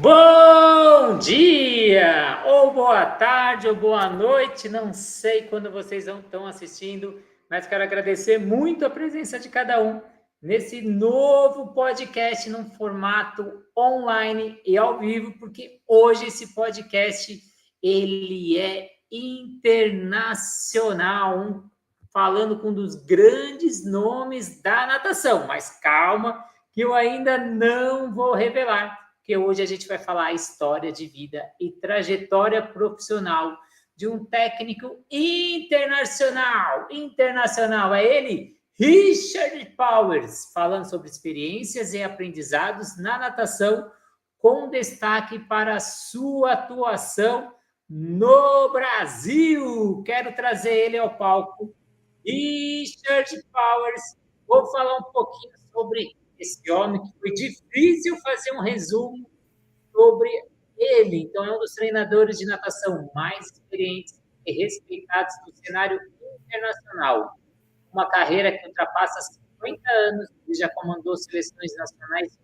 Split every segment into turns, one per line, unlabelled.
Bom dia, ou boa tarde, ou boa noite, não sei quando vocês estão assistindo, mas quero agradecer muito a presença de cada um nesse novo podcast num formato online e ao vivo, porque hoje esse podcast ele é internacional, falando com um dos grandes nomes da natação, mas calma que eu ainda não vou revelar, porque hoje a gente vai falar a história de vida e trajetória profissional de um técnico internacional. Internacional é ele, Richard Powers, falando sobre experiências e aprendizados na natação, com destaque para a sua atuação no Brasil. Quero trazer ele ao palco. Richard Powers, vou falar um pouquinho sobre esse homem, que foi difícil fazer um resumo sobre ele. Então, é um dos treinadores de natação mais experientes e respeitados no cenário internacional. Uma carreira que ultrapassa 50 anos, ele já comandou seleções nacionais de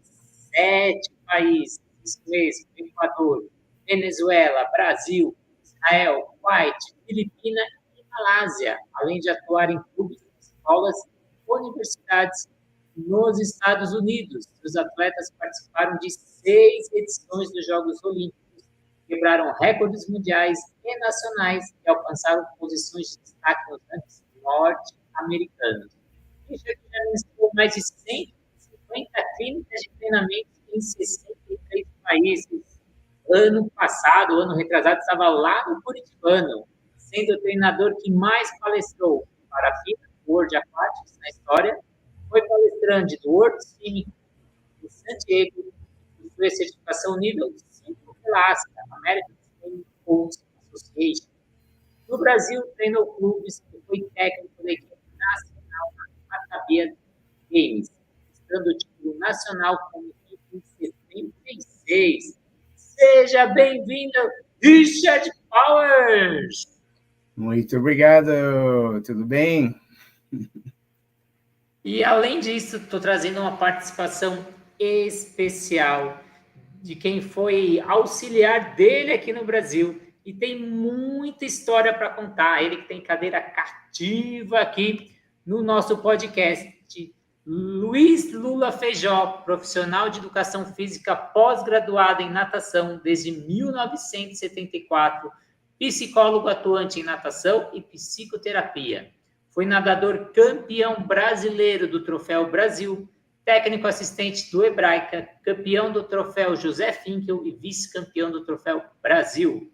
7 países, isso mesmo, Equador, Venezuela, Brasil, Israel, Kuwait, Filipinas e Malásia, além de atuar em clubes, escolas e universidades nos Estados Unidos. Os atletas participaram de 6 edições dos Jogos Olímpicos, quebraram recordes mundiais e nacionais e alcançaram posições de destaque nos rankings norte-americanos. Richard já ministrou mais de 150 clínicas de treinamento em 63 países. Ano passado, ano retrasado, estava lá no Curitibano, sendo o treinador que mais palestrou para a FINA, World Aquatics, na história. Foi palestrante do World Swimming de San Diego, possui certificação nível 5 pela ASCA, American Swimming Coach Association. No Brasil, treinou clubes e foi técnico da equipe nacional na Academia Games, estando o título nacional como equipe em 76. Seja bem-vindo, Richard Powers!
Muito obrigado, tudo bem?
E, além disso, estou trazendo uma participação especial de quem foi auxiliar dele aqui no Brasil e tem muita história para contar. Ele que tem cadeira cativa aqui no nosso podcast. Luiz Lula Feijó, profissional de educação física pós-graduado em natação desde 1974, psicólogo atuante em natação e psicoterapia. Foi nadador campeão brasileiro do Troféu Brasil, técnico assistente do Hebraica, campeão do Troféu José Finkel e vice-campeão do Troféu Brasil.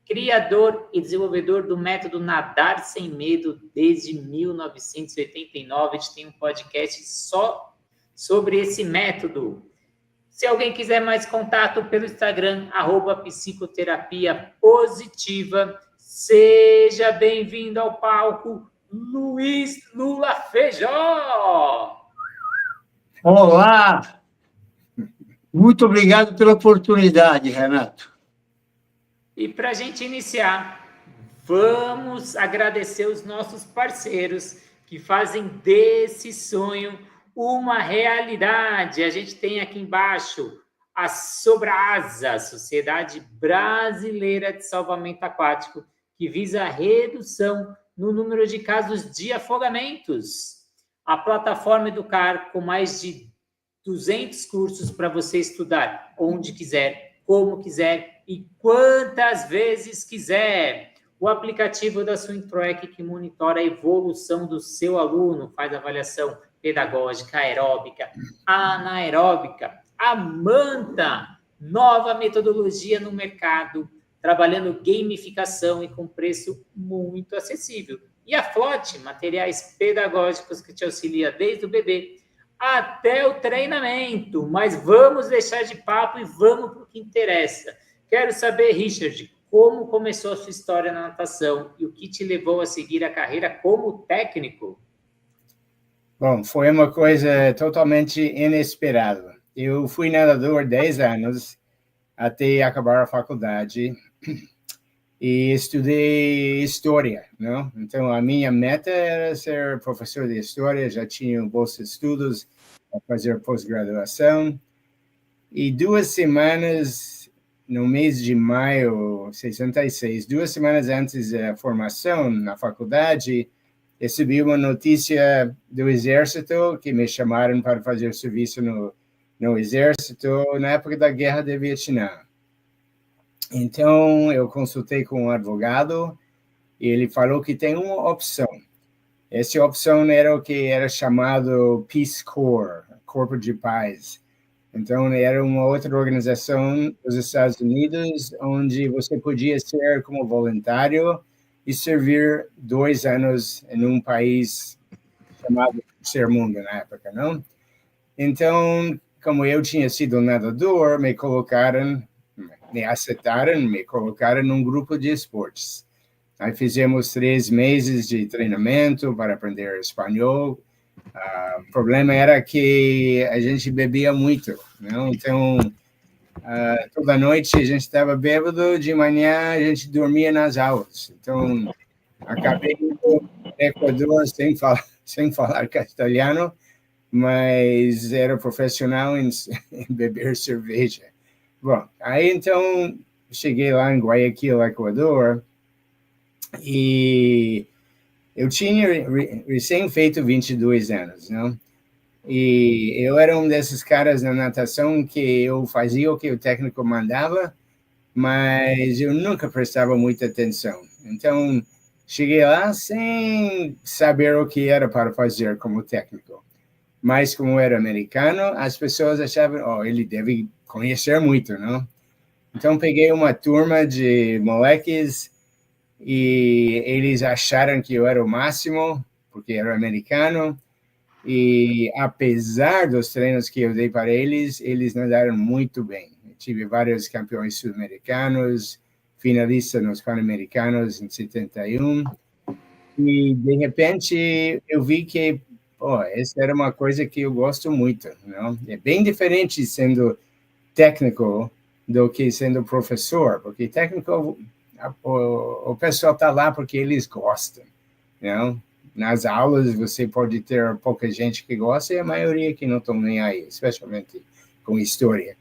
Criador e desenvolvedor do método Nadar Sem Medo desde 1989. A gente tem um podcast só sobre esse método. Se alguém quiser mais contato pelo Instagram, @psicoterapia positiva. Seja bem-vindo ao palco, Luiz Lula Feijó!
Olá! Muito obrigado pela oportunidade, Renato.
E para a gente iniciar, vamos agradecer os nossos parceiros que fazem desse sonho uma realidade. A gente tem aqui embaixo a Sobrasa, Sociedade Brasileira de Salvamento Aquático, que visa a redução no número de casos de afogamentos. A plataforma Educar, com mais de 200 cursos para você estudar onde quiser, como quiser e quantas vezes quiser. O aplicativo da Swimtrack, que monitora a evolução do seu aluno, faz avaliação pedagógica, aeróbica, anaeróbica. A Manta, nova metodologia no mercado, trabalhando gamificação e com preço muito acessível. E a Flote, materiais pedagógicos que te auxilia desde o bebê até o treinamento. Mas vamos deixar de papo e vamos para o que interessa. Quero saber, Richard, como começou a sua história na natação e o que te levou a seguir a carreira como técnico?
Bom, foi uma coisa totalmente inesperada. Eu fui nadador 10 anos até acabar a faculdade e estudei história, não? Então, a minha meta era ser professor de história, já tinha bolsa de estudos para fazer pós-graduação. E 2 semanas no mês de maio de 66, 2 semanas antes da formação na faculdade, recebi uma notícia do Exército que me chamaram para fazer serviço no Exército na época da Guerra do Vietnã. Então, eu consultei com um advogado e ele falou que tem uma opção. Essa opção era o que era chamado Peace Corps, Corpo de Paz. Então, era uma outra organização dos Estados Unidos, onde você podia ser como voluntário e servir 2 anos em um país chamado Terceiro Mundo na época, não? Então, como eu tinha sido nadador, me aceitaram, me colocaram num grupo de esportes. Aí fizemos 3 meses de treinamento para aprender espanhol. O problema era que a gente bebia muito, não? Então, toda noite a gente estava bêbado, de manhã a gente dormia nas aulas. Então, acabei no Equador sem falar castelhano, mas era profissional em beber cerveja. Bom, aí então cheguei lá em Guayaquil, Equador, e eu tinha recém feito 22 anos, não? E eu era um desses caras na natação que eu fazia o que o técnico mandava, mas eu nunca prestava muita atenção. Então, cheguei lá sem saber o que era para fazer como técnico. Mas como era americano, as pessoas achavam, ele deve conhecer muito, não? Então, peguei uma turma de moleques e eles acharam que eu era o máximo, porque era americano, e apesar dos treinos que eu dei para eles, eles nadaram muito bem. Eu tive vários campeões sul-americanos, finalista nos Pan-Americanos em 71, e de repente eu vi que essa era uma coisa que eu gosto muito, não? É bem diferente sendo técnico do que sendo professor, porque técnico, o pessoal está lá porque eles gostam, não? Nas aulas você pode ter pouca gente que gosta e a maioria que não estão nem aí, especialmente com história.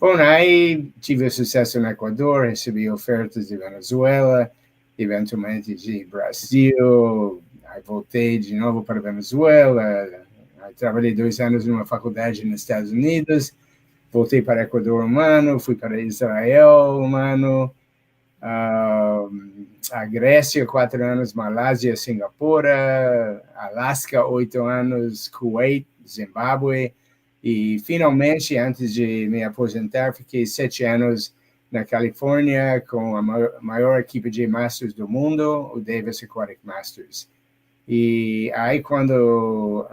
Bom, aí tive sucesso no Equador, recebi ofertas de Venezuela, eventualmente de Brasil, aí voltei de novo para Venezuela, trabalhei 2 anos numa faculdade nos Estados Unidos, voltei para Equador um ano, fui para Israel um ano, a Grécia 4 anos, Malásia, Singapura, Alasca 8 anos, Kuwait, Zimbábue, e finalmente, antes de me aposentar, fiquei 7 anos na Califórnia com a maior equipe de Masters do mundo, o Davis Aquatic Masters. E aí, quando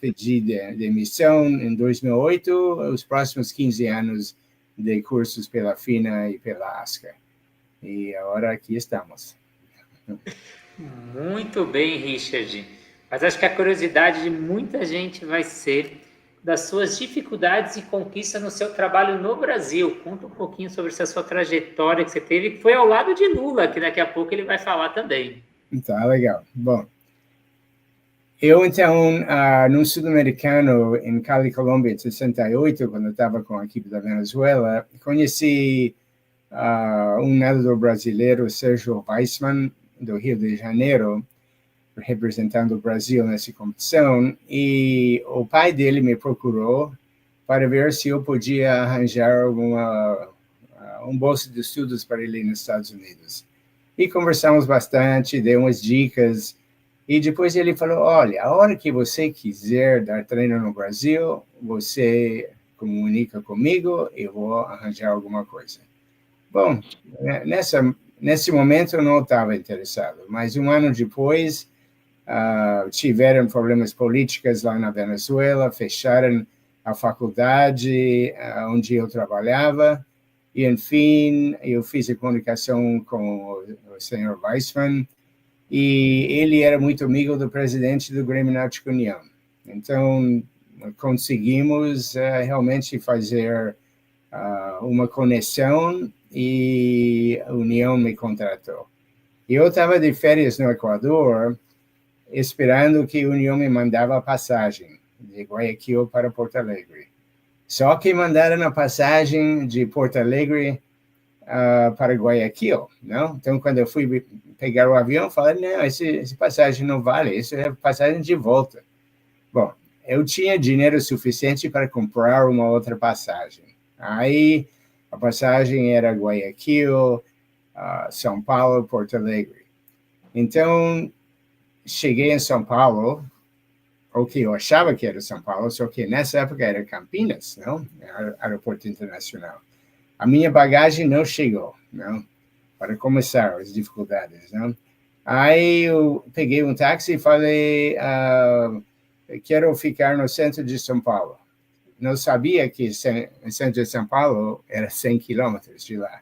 pedi demissão em 2008, os próximos 15 anos de cursos pela FINA e pela ASCA. E agora aqui estamos.
Muito bem, Richard. Mas acho que a curiosidade de muita gente vai ser das suas dificuldades e conquistas no seu trabalho no Brasil. Conta um pouquinho sobre essa sua trajetória que você teve, que foi ao lado de Lula, que daqui a pouco ele vai falar também.
Tá, legal. Bom, eu, então, no Sul-Americano, em Cali, Colômbia, em 68, quando eu estava com a equipe da Venezuela, conheci um nadador brasileiro, Sérgio Weissman, do Rio de Janeiro, representando o Brasil nessa competição, e o pai dele me procurou para ver se eu podia arranjar um bolsa de estudos para ele nos Estados Unidos. E conversamos bastante, dei umas dicas, e depois ele falou, olha, a hora que você quiser dar treino no Brasil, você comunica comigo, eu vou arranjar alguma coisa. Bom, nesse momento eu não estava interessado, mas um ano depois tiveram problemas políticos lá na Venezuela, fecharam a faculdade onde eu trabalhava, e, enfim, eu fiz a comunicação com o senhor Weissman, e ele era muito amigo do presidente do Grêmio Náutico União. Então, conseguimos realmente fazer uma conexão, e a União me contratou. Eu estava de férias no Equador, esperando que a União me mandava a passagem de Guayaquil para Porto Alegre. Só que mandaram a passagem de Porto Alegre para Guayaquil, não? Então, quando eu fui pegar o avião, falei, não, esse passagem não vale, isso é passagem de volta. Bom, eu tinha dinheiro suficiente para comprar uma outra passagem. Aí, a passagem era Guayaquil, São Paulo, Porto Alegre. Então, cheguei em São Paulo, o que eu achava que era São Paulo, só que nessa época era Campinas, não? Aeroporto Internacional. A minha bagagem não chegou, não? Para começar, as dificuldades, não? Aí eu peguei um táxi e falei, quero ficar no centro de São Paulo. Não sabia que o centro de São Paulo era 100 quilômetros de lá.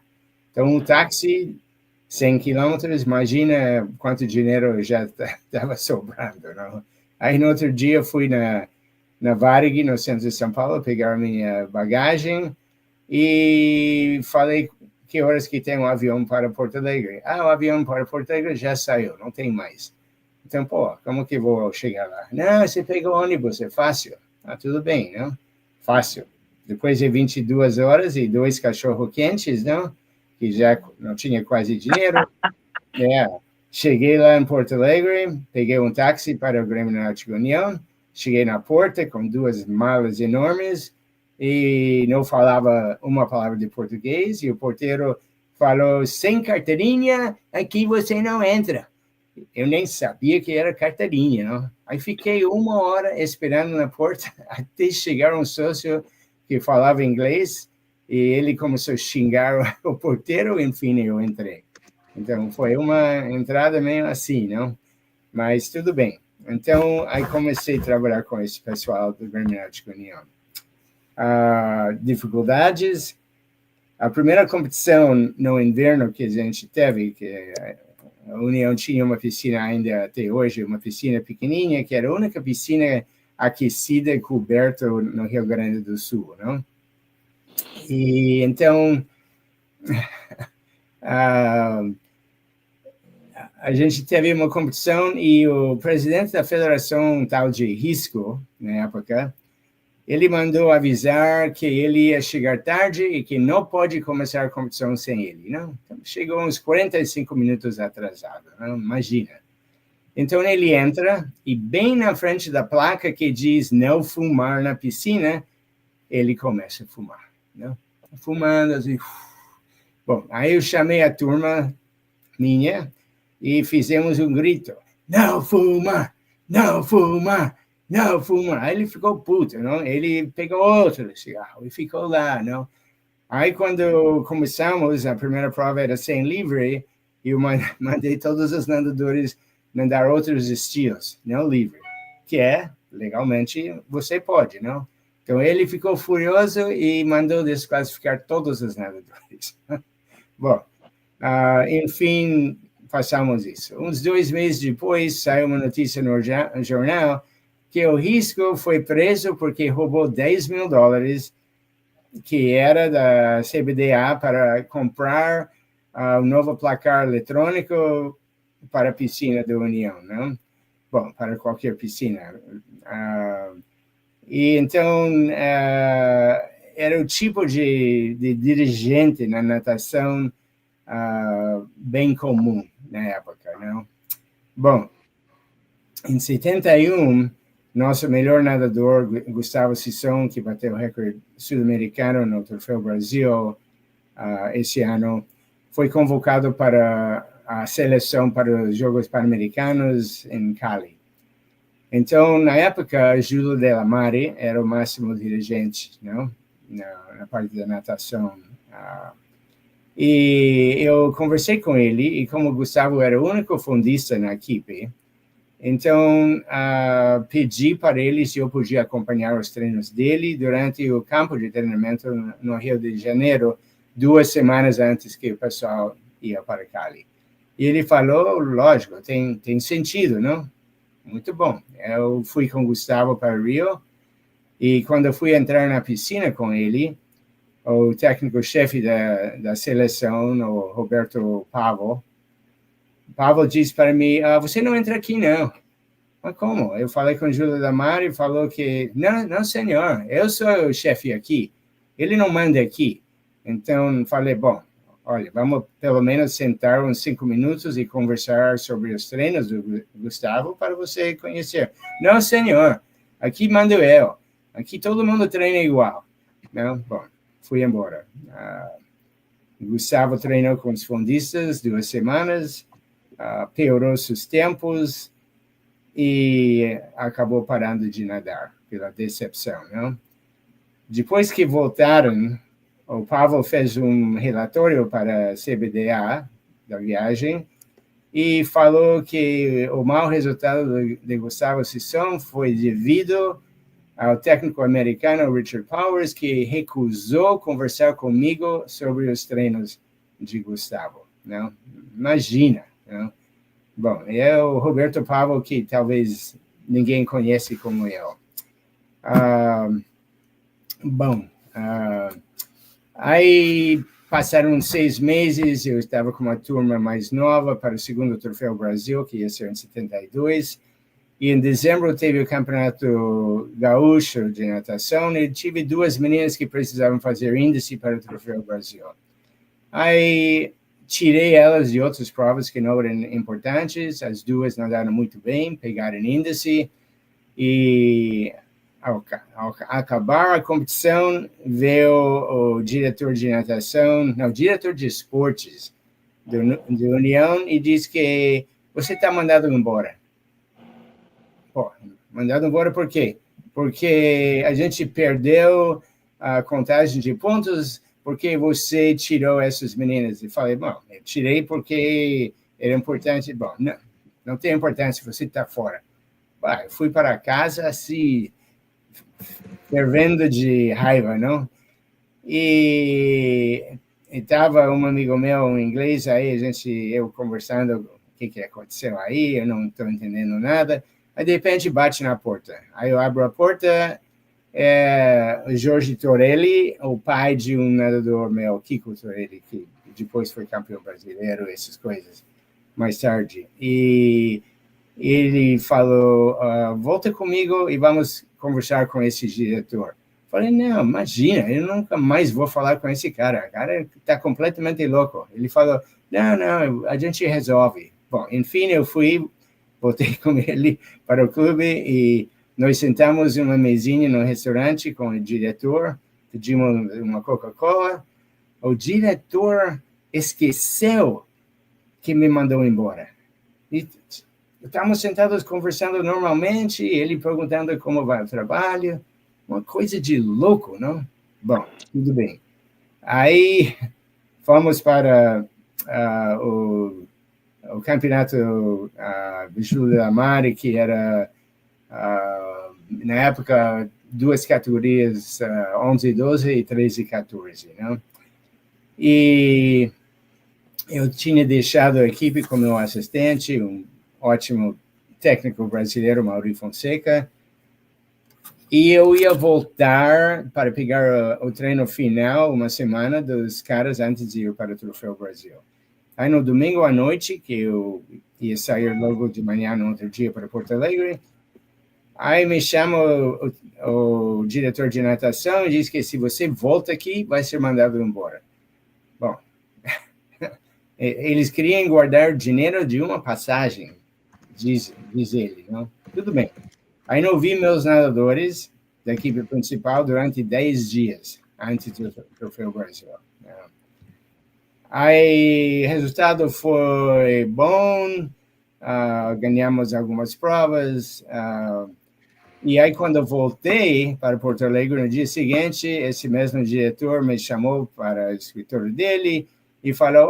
Então, um táxi, 100 quilômetros, imagina quanto dinheiro já estava sobrando, não? Aí, no outro dia, fui na Varig, no centro de São Paulo, pegar a minha bagagem e falei que horas que tem um avião para Porto Alegre. O avião para Porto Alegre já saiu, não tem mais. Então, como que vou chegar lá? Não, você pega o ônibus, é fácil. Tudo bem, não? Fácil. Depois de 22 horas e 2 cachorro-quentes, não? Que já não tinha quase dinheiro. Cheguei lá em Porto Alegre, peguei um táxi para o Grêmio Náutico União, cheguei na porta com 2 malas enormes e não falava uma palavra de português, e o porteiro falou, sem carteirinha, aqui você não entra. Eu nem sabia que era carteirinha, não? Aí fiquei 1 hora esperando na porta até chegar um sócio que falava inglês, e ele começou a xingar o porteiro, enfim, eu entrei. Então, foi uma entrada meio assim, não? Mas tudo bem. Então, aí comecei a trabalhar com esse pessoal do Grêmio Náutico União. Dificuldades. A primeira competição no inverno que a gente teve, que a União tinha uma piscina ainda até hoje, uma piscina pequenininha, que era a única piscina aquecida e coberta no Rio Grande do Sul, não? E então... a gente teve uma competição e o presidente da federação, tal de Risco, na época, ele mandou avisar que ele ia chegar tarde e que não pode começar a competição sem ele, não? Então, chegou uns 45 minutos atrasado, não? Imagina. Então, ele entra e bem na frente da placa que diz não fumar na piscina, ele começa a fumar, não? Fumando assim. Bom, aí eu chamei a turma minha e fizemos um grito, não fuma, não fuma, não fuma. Aí ele ficou puto, não? Ele pegou outro cigarro e ficou lá, não? Aí quando começamos, a primeira prova era sem livre, e eu mandei todos os nadadores nadar outros estilos, não livre, que legalmente, você pode, não? Então ele ficou furioso e mandou desclassificar todos os nadadores. Bom, enfim, passamos isso. Uns 2 meses depois, saiu uma notícia no jornal que o Risco foi preso porque roubou $10 mil, que era da CBDA para comprar um novo placar eletrônico para a piscina da União, não? Bom, para qualquer piscina. E então, era o tipo de dirigente na natação bem comum na época, não? Bom, em 71, nosso melhor nadador, Gustavo Sisson, que bateu o recorde sul-americano no Troféu Brasil esse ano, foi convocado para a seleção para os Jogos Pan-Americanos em Cali. Então, na época, Júlio Della Mare era o máximo dirigente, não? Na parte da natação. E eu conversei com ele, e como o Gustavo era o único fundista na equipe, então pedi para ele se eu podia acompanhar os treinos dele durante o campo de treinamento no Rio de Janeiro, 2 semanas antes que o pessoal ia para Cali. E ele falou, lógico, tem sentido, não? Muito bom. Eu fui com o Gustavo para o Rio, e quando eu fui entrar na piscina com ele, o técnico-chefe da seleção, o Roberto Pavo disse para mim, você não entra aqui, não. Mas como? Eu falei com o Júlio Della Mare e falou que, não, senhor, eu sou o chefe aqui. Ele não manda aqui. Então, falei, bom, olha, vamos pelo menos sentar uns 5 minutos e conversar sobre os treinos do Gustavo para você conhecer. Não, senhor, aqui mando eu. Aqui todo mundo treina igual. Não? Bom, fui embora. Gustavo treinou com os fondistas 2 semanas, piorou seus tempos e acabou parando de nadar pela decepção. Não? Depois que voltaram, o Pavel fez um relatório para a CBDA da viagem e falou que o mau resultado de Gustavo Sisson foi devido ao técnico americano Richard Powers, que recusou conversar comigo sobre os treinos de Gustavo. Não? Imagina. Não? Bom, é o Roberto Pavel, que talvez ninguém conhece como eu. Aí passaram 6 meses, eu estava com uma turma mais nova para o segundo Troféu Brasil, que ia ser em 72, e em dezembro teve o Campeonato Gaúcho de Natação, e tive 2 meninas que precisavam fazer índice para o Troféu Brasil. Aí tirei elas de outras provas que não eram importantes, as 2 nadaram muito bem, pegaram índice, e ao acabar a competição, veio o diretor de natação, não, diretor de esportes da União, e disse que você está mandado embora. Pô, mandado embora por quê? Porque a gente perdeu a contagem de pontos porque você tirou essas meninas. E falei, bom, eu tirei porque era importante. Bom, não tem importância, você está fora. Eu fui para casa assim, fervendo de raiva, não? E estava um amigo meu, um inglês, aí eu conversando o que aconteceu aí, eu não estou entendendo nada. Aí, de repente, bate na porta. Aí eu abro a porta, o Jorge Torelli, o pai de um nadador meu, Kiko Torelli, que depois foi campeão brasileiro, essas coisas, mais tarde. E ele falou, volta comigo e vamos conversar com esse diretor. Falei, não, imagina, eu nunca mais vou falar com esse cara. O cara está completamente louco. Ele falou, não, a gente resolve. Bom, enfim, eu voltei com ele para o clube e nós sentamos em uma mesinha no restaurante com o diretor, pedimos uma Coca-Cola. O diretor esqueceu que me mandou embora. E estávamos sentados conversando normalmente, ele perguntando como vai o trabalho, uma coisa de louco, não? Bom, tudo bem. Aí fomos para o campeonato Bicho da Mare, que era, na época, 2 categorias, 11, 12 e 13, 14, não? E eu tinha deixado a equipe com meu assistente, um ótimo técnico brasileiro, Mauri Fonseca, e eu ia voltar para pegar o treino final, uma semana dos caras antes de ir para o Troféu Brasil. Aí no domingo à noite, que eu ia sair logo de manhã no outro dia para Porto Alegre, aí me chama o diretor de natação e diz que se você volta aqui, vai ser mandado embora. Bom, eles queriam guardar dinheiro de uma passagem, diz ele, não? Tudo bem. Aí não vi meus nadadores da equipe principal durante 10 dias antes do Troféu Brasil. Aí o resultado foi bom, ganhamos algumas provas, e aí quando eu voltei para Porto Alegre no dia seguinte, esse mesmo diretor me chamou para o escritório dele e falou,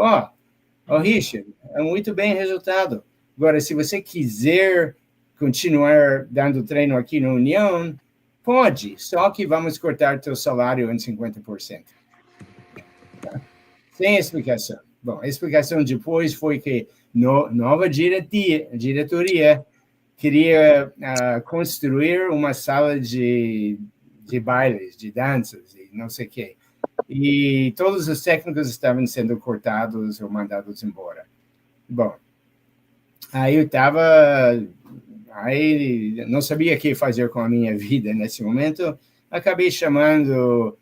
Richard, é muito bem resultado. Agora, se você quiser continuar dando treino aqui na União, pode, só que vamos cortar teu salário em 50%. Sem explicação. Bom, a explicação depois foi que nova diretoria queria construir uma sala de bailes, de danças, e não sei o quê. E todos os técnicos estavam sendo cortados ou mandados embora. Bom, aí eu não sabia o que fazer com a minha vida nesse momento. Acabei chamando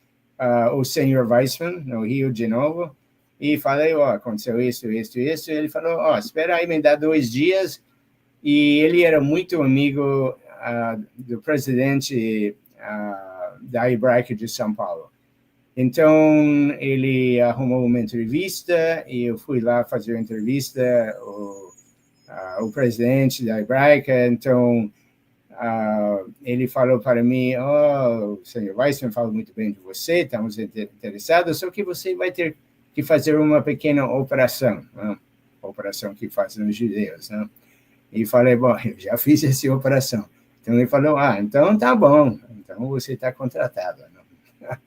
o senhor Weissman, no Rio de novo, e falei, aconteceu isso. Ele falou, espera aí, me dá 2 dias. E ele era muito amigo do presidente da Hebraica de São Paulo. Então, ele arrumou uma entrevista e eu fui lá fazer a entrevista, o presidente da Hebraica. Então, ele falou para mim, o senhor Weissman falou muito bem de você, estamos interessados, só que você vai ter que fazer uma pequena operação, né? Operação que fazem os judeus, né? E falei, bom, eu já fiz essa operação. Então, ele falou, então tá bom, então você está contratado. Né?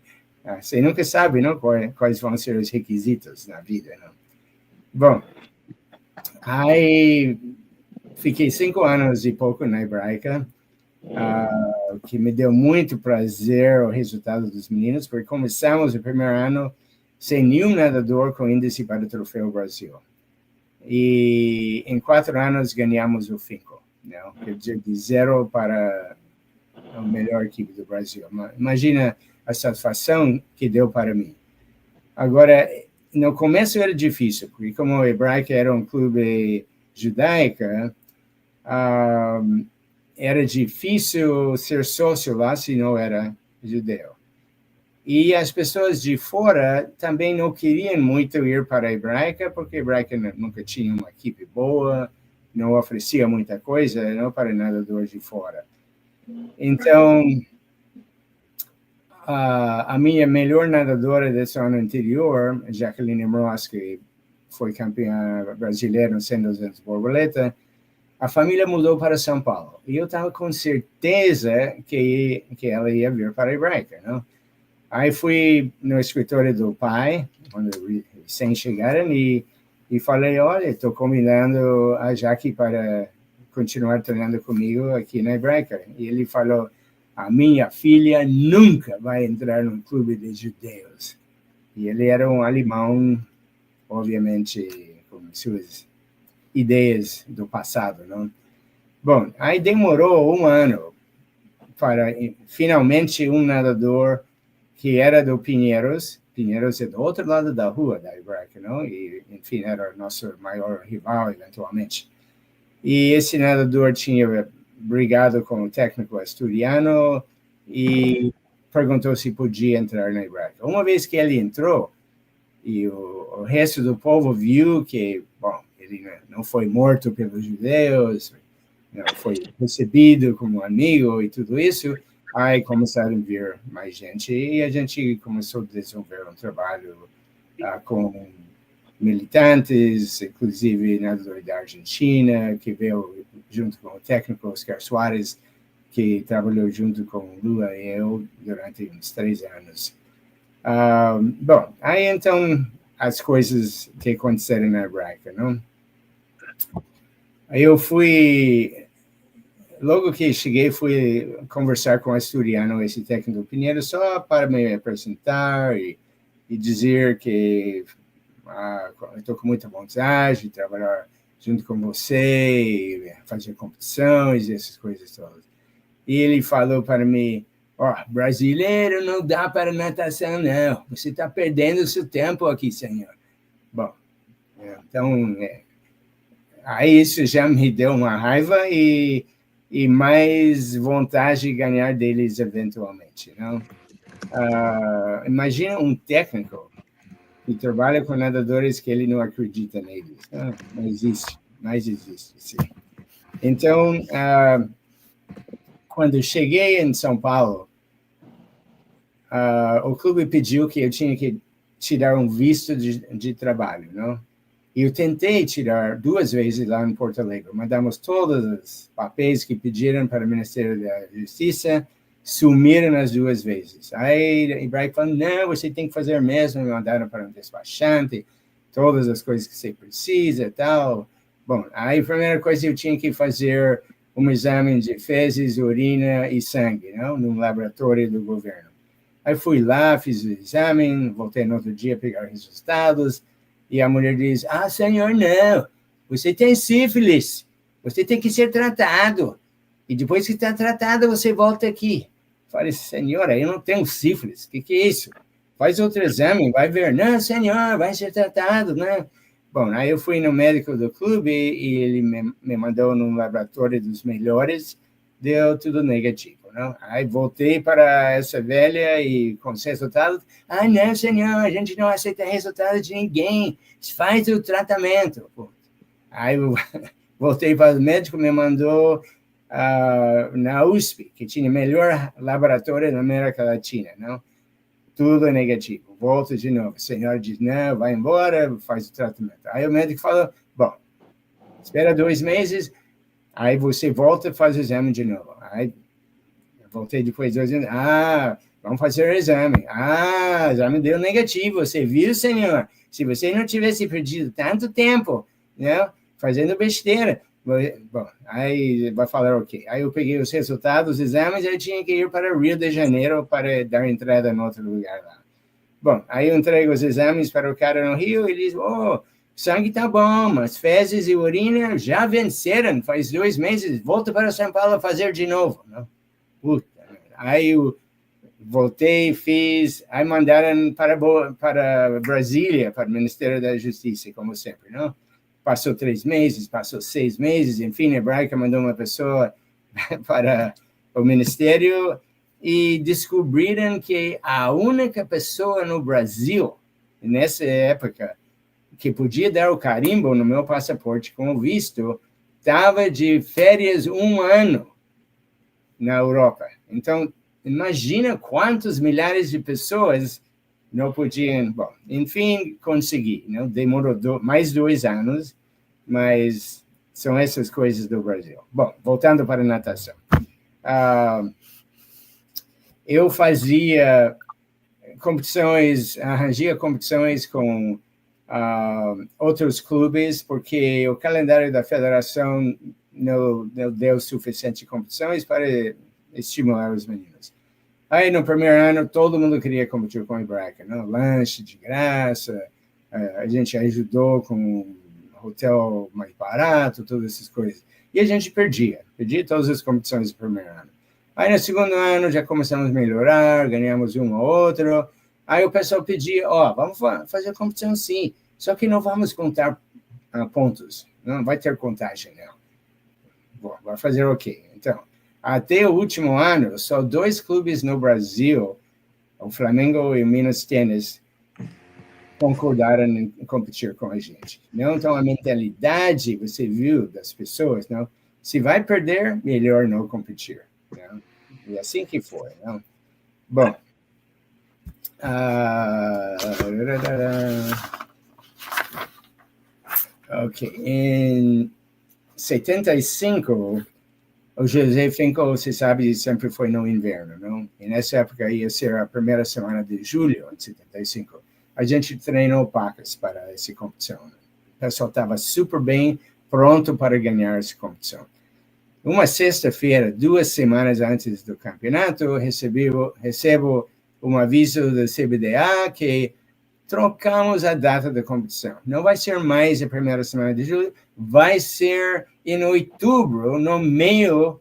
Você nunca sabe, não, quais vão ser os requisitos na vida. Não? Bom, aí fiquei 5 anos e pouco na Hebraica, que me deu muito prazer o resultado dos meninos, porque começamos o primeiro ano sem nenhum nadador com índice para o Troféu Brasil. E em 4 anos ganhamos o FINCO, não? Quer dizer, de 0 para a melhor equipe do Brasil. Imagina a satisfação que deu para mim. Agora, no começo era difícil, porque como o Hebraica era um clube judaico, era difícil ser sócio lá se não era judeu. E as pessoas de fora também não queriam muito ir para a Hebraica, porque a Hebraica nunca tinha uma equipe boa, não oferecia muita coisa, não para nadadores de fora. Então, a minha melhor nadadora desse ano anterior, Jacqueline Ross, que foi campeã brasileira no 100 200 borboleta, a família mudou para São Paulo. E eu estava com certeza que ela ia vir para a Hebraica, não? Aí fui no escritório do pai, quando recém chegaram, e falei, olha, estou convidando a Jaque para continuar treinando comigo aqui na Hebraica. E ele falou, a minha filha nunca vai entrar num clube de judeus. E ele era um alemão, obviamente, com suas ideias do passado, não? Bom, aí demorou 1 ano para, finalmente, um nadador que era do Pinheiros é do outro lado da rua da Hebraica, não? E, enfim, era o nosso maior rival, eventualmente. E esse nadador tinha brigado com o técnico asturiano e perguntou se podia entrar na Hebraica. Uma vez que ele entrou, e o resto do povo viu que, bom, ele não foi morto pelos judeus, não foi recebido como amigo e tudo isso, aí começaram a vir mais gente e a gente começou a desenvolver um trabalho com militantes, inclusive nadador da Argentina, que veio junto com o técnico Oscar Soares, que trabalhou junto com o Lula e eu durante uns 3 anos. Bom, aí então as coisas que aconteceram na Hebraica, não? Eu fui, logo que cheguei, fui conversar com o asturiano, esse técnico do Pinheiro, só para me apresentar e dizer que estou com muita vontade de trabalhar junto com você, fazer competições e essas coisas todas. E ele falou para mim, brasileiro não dá para natação, não. Você está perdendo o seu tempo aqui, senhor. Bom, então, aí isso já me deu uma raiva e mais vontade de ganhar deles eventualmente, não? Imagina um técnico que trabalha com nadadores que ele não acredita neles. Não existe, mas existe, sim. Então, quando eu cheguei em São Paulo, o clube pediu que eu tinha que tirar um visto de trabalho, não? E eu tentei tirar 2 vezes lá em Porto Alegre. Mandamos todos os papéis que pediram para o Ministério da Justiça, sumiram as 2 vezes. Aí o Hebraica falou, não, você tem que fazer mesmo. Me mandaram para um despachante, todas as coisas que você precisa e tal. Bom, aí a primeira coisa eu tinha que fazer um exame de fezes, urina e sangue, não? Num laboratório do governo. Aí fui lá, fiz o exame, voltei no outro dia a pegar os resultados, e a mulher diz, senhor, não, você tem sífilis, você tem que ser tratado, e depois que está tratado, você volta aqui. Falei, senhora, eu não tenho sífilis, o que é isso? faz outro exame, vai ver. Não, senhor, vai ser tratado, né? Bom, aí eu fui no médico do clube e ele me mandou num laboratório dos melhores, deu tudo negativo, não? Aí voltei para essa velha e com os resultados, não, senhor, a gente não aceita resultado de ninguém, faz o tratamento. Aí eu voltei para o médico, me mandou na USP, que tinha o melhor laboratório na América Latina, não? Tudo é negativo. Volto de novo. A senhora diz, não, vai embora, faz o tratamento. Aí o médico falou, bom, espera 2 meses, aí você volta e faz o exame de novo. Aí eu voltei depois de 2 meses, vamos fazer o exame. O exame deu negativo, você viu, senhor? Se você não tivesse perdido tanto tempo, né, fazendo besteira, bom, aí vai falar o quê? Aí eu peguei os resultados dos exames e eu tinha que ir para Rio de Janeiro para dar entrada em outro lugar lá. Bom, aí eu entrego os exames para o cara no Rio e ele diz, sangue tá bom, mas fezes e urina já venceram, faz 2 meses, volta para São Paulo fazer de novo. Não? Puta, aí eu voltei, fiz, aí mandaram para Brasília, para o Ministério da Justiça, como sempre, não? Passou 3 meses, passou 6 meses, enfim, a Hebraica mandou uma pessoa para o Ministério e descobriram que a única pessoa no Brasil, nessa época, que podia dar o carimbo no meu passaporte com visto, estava de férias 1 ano na Europa. Então, imagina quantos milhares de pessoas não podiam... Bom, enfim, consegui. Não? Demorou mais 2 anos, mas são essas coisas do Brasil. Bom, voltando para a natação. Eu fazia competições, arranjia competições com outros clubes, porque o calendário da federação não deu suficiente competições para estimular os meninos. Aí, no primeiro ano, todo mundo queria competir com a Hebraica, não? Lanche de graça, a gente ajudou com hotel mais barato, todas essas coisas. E a gente perdia todas as competições do primeiro ano. Aí, no segundo ano, já começamos a melhorar, ganhamos um ou outro. Aí o pessoal pedia, vamos fazer a competição sim, só que não vamos contar pontos, não vai ter contagem, não. Bom, vai fazer o quê? Então, até o último ano, só 2 clubes no Brasil, o Flamengo e o Minas Tênis, concordaram em competir com a gente. Não? Então, a mentalidade, você viu, das pessoas, não? Se vai perder, melhor não competir. Não? E assim que foi. Não? Bom, ok, em 75, o José Finkel, você sabe, sempre foi no inverno, não? E nessa época ia ser a primeira semana de julho, em 75. A gente treinou pacas para essa competição. O pessoal estava super bem, pronto para ganhar essa competição. Uma sexta-feira, 2 semanas antes do campeonato, recebo um aviso do CBDA que trocamos a data da competição. Não vai ser mais a primeira semana de julho, vai ser em outubro, no meio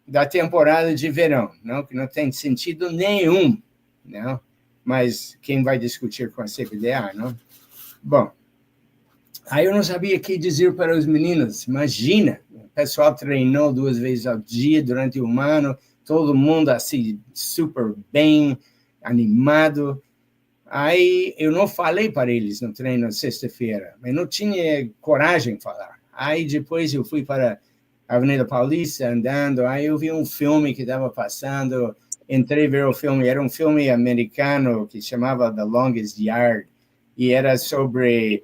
da temporada de verão, não? Que não tem sentido nenhum, não? Mas quem vai discutir com a CBDA, não? Bom, aí eu não sabia o que dizer para os meninos. Imagina, o pessoal treinou 2 vezes ao dia durante 1 ano, todo mundo assim, super bem, animado. Aí eu não falei para eles no treino na sexta-feira, mas não tinha coragem de falar. Aí depois eu fui para a Avenida Paulista andando, aí eu vi um filme que estava passando, entrei a ver o filme, era um filme americano que chamava The Longest Yard, e era sobre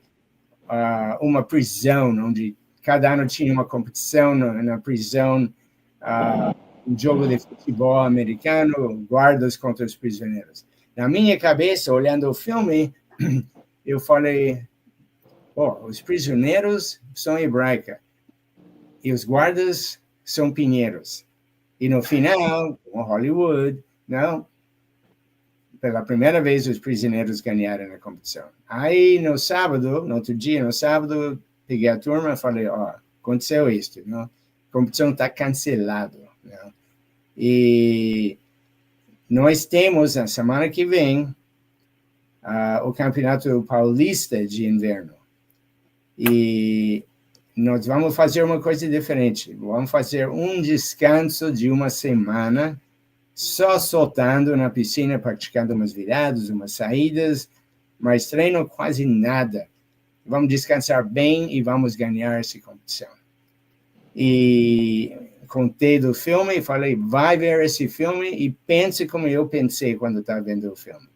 uma prisão, onde cada ano tinha uma competição na prisão, um jogo de futebol americano, guardas contra os prisioneiros. Na minha cabeça, olhando o filme, eu falei, os prisioneiros são hebraica e os guardas são pinheiros. E no final, com Hollywood, não, pela primeira vez os prisioneiros ganharam a competição. Aí no outro dia, no sábado, peguei a turma e falei, aconteceu isso, não? A competição está cancelada. E nós temos, na semana que vem, o Campeonato Paulista de Inverno. E nós vamos fazer uma coisa diferente. Vamos fazer um descanso de uma semana, só soltando na piscina, praticando umas viradas, umas saídas, mas treino quase nada. Vamos descansar bem e vamos ganhar essa competição. E contei do filme e falei, vai ver esse filme e pense como eu pensei quando estava vendo o filme.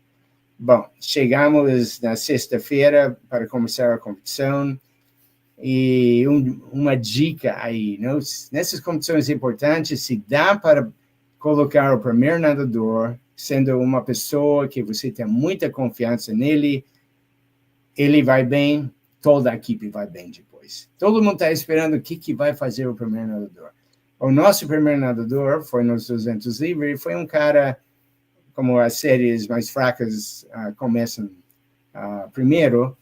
Bom, chegamos na sexta-feira para começar a competição e uma dica aí, nessas competições importantes, se dá para colocar o primeiro nadador, sendo uma pessoa que você tem muita confiança nele, ele vai bem, toda a equipe vai bem depois. Todo mundo está esperando o que vai fazer o primeiro nadador. O nosso primeiro nadador foi nos 200 livre, foi um cara, como as séries mais fracas começam primeiro,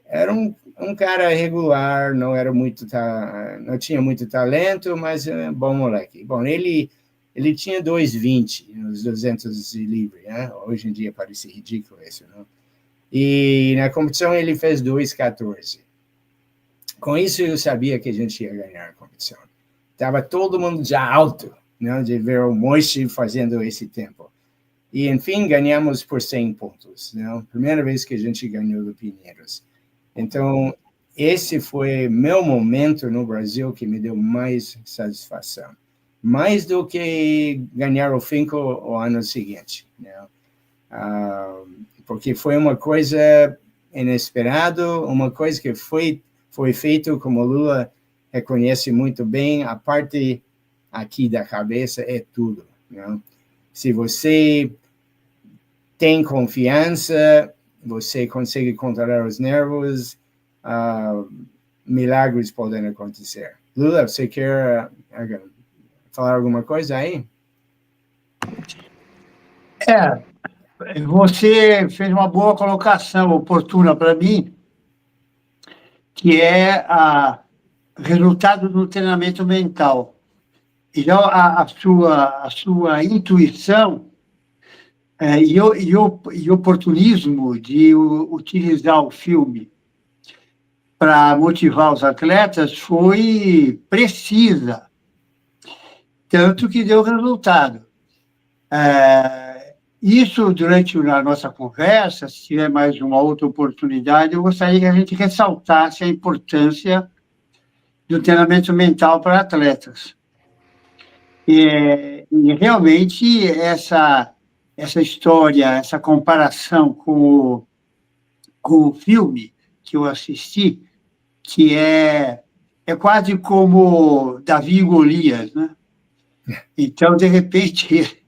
era um cara regular, não tinha muito talento, mas bom moleque. Bom, ele tinha 2,20 nos 200 livre, né? Hoje em dia parece ridículo isso, não? E na competição ele fez 2,14. Com isso eu sabia que a gente ia ganhar a competição. Estava todo mundo já alto, né, de ver o Moishe fazendo esse tempo. E, enfim, ganhamos por 100 pontos. Né? Primeira vez que a gente ganhou do Pinheiros. Então, esse foi meu momento no Brasil que me deu mais satisfação. Mais do que ganhar o Finco o ano seguinte. Né? Porque foi uma coisa inesperada, uma coisa que foi feito, como o Lula reconhece muito bem, a parte aqui da cabeça é tudo. Né? Se você tem confiança, você consegue controlar os nervos, milagres podem acontecer. Lula, você quer falar alguma coisa aí?
Você fez uma boa colocação, oportuna para mim, que é o resultado do treinamento mental. Então, a sua intuição e oportunismo de utilizar o filme para motivar os atletas foi precisa, tanto que deu resultado. Isso, durante a nossa conversa, se tiver mais uma outra oportunidade, eu gostaria que a gente ressaltasse a importância do treinamento mental para atletas. E realmente, essa história, essa comparação com o filme que eu assisti, que é quase como Davi e Golias, né? Então, de repente,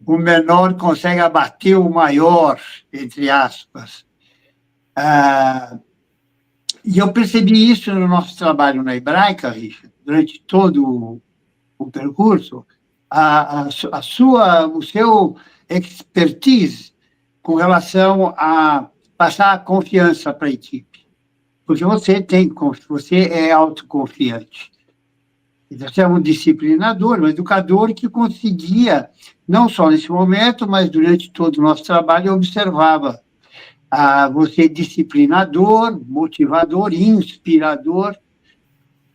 o menor consegue abater o maior, entre aspas. E eu percebi isso no nosso trabalho na Hebraica, Richard, durante todo o percurso, o seu expertise com relação a passar confiança para a equipe. Porque você é autoconfiante. Você é um disciplinador, um educador que conseguia, não só nesse momento, mas durante todo o nosso trabalho, eu observava você disciplinador, motivador, inspirador,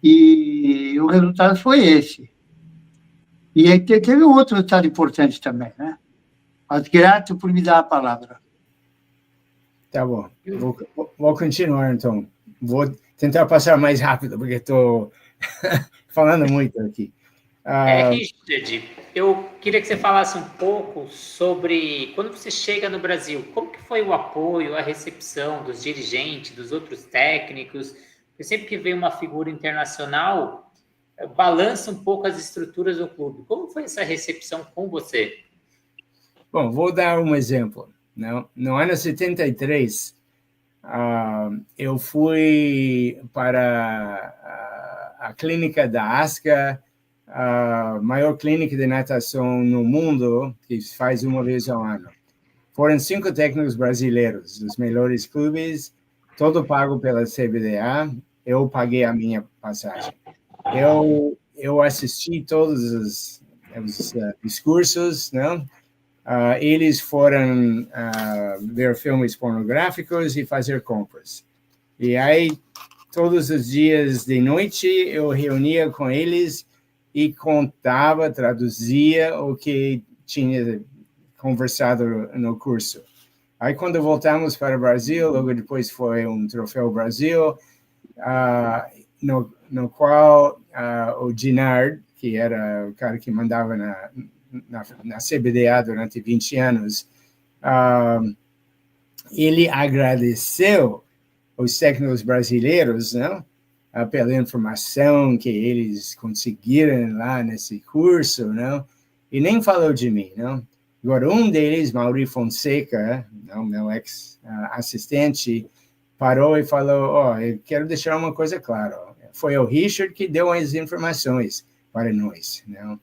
e o resultado foi esse. E aí teve um outro resultado importante também, né? Mas grato por me dar a palavra.
Tá bom. Vou continuar, então. Vou tentar passar mais rápido, porque estou falando muito aqui.
Richard, eu queria que você falasse um pouco sobre quando você chega no Brasil, como que foi o apoio, a recepção dos dirigentes, dos outros técnicos? Porque sempre que vem uma figura internacional, balança um pouco as estruturas do clube. Como foi essa recepção com você?
Bom, vou dar um exemplo. No ano 73, eu fui para a clínica da ASCA, a maior clínica de natação no mundo, que faz uma vez ao ano. Foram 5 técnicos brasileiros, dos melhores clubes, todo pago pela CBDA. Eu paguei a minha passagem. Eu assisti todos os discursos, né? eles foram ver filmes pornográficos e fazer compras. E aí, todos os dias de noite, eu reunia com eles e contava, traduzia o que tinha conversado no curso. Aí, quando voltamos para o Brasil, logo depois foi um Troféu Brasil, no qual o Dinard, que era o cara que mandava na CBDA durante 20 anos, ele agradeceu os técnicos brasileiros, não? Pela informação que eles conseguiram lá nesse curso, não? E nem falou de mim, não? Agora, um deles, Mauri Fonseca, não, meu ex-assistente, parou e falou, eu quero deixar uma coisa clara, foi o Richard que deu as informações para nós, não?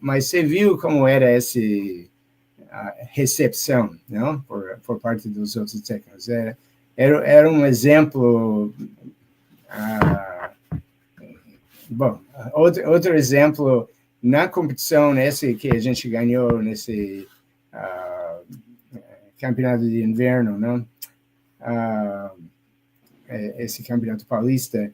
Mas você viu como era essa recepção, não? Por parte dos outros técnicos. Era um exemplo... bom, outro exemplo, na competição nesse que a gente ganhou nesse campeonato de inverno, não? Esse campeonato paulista,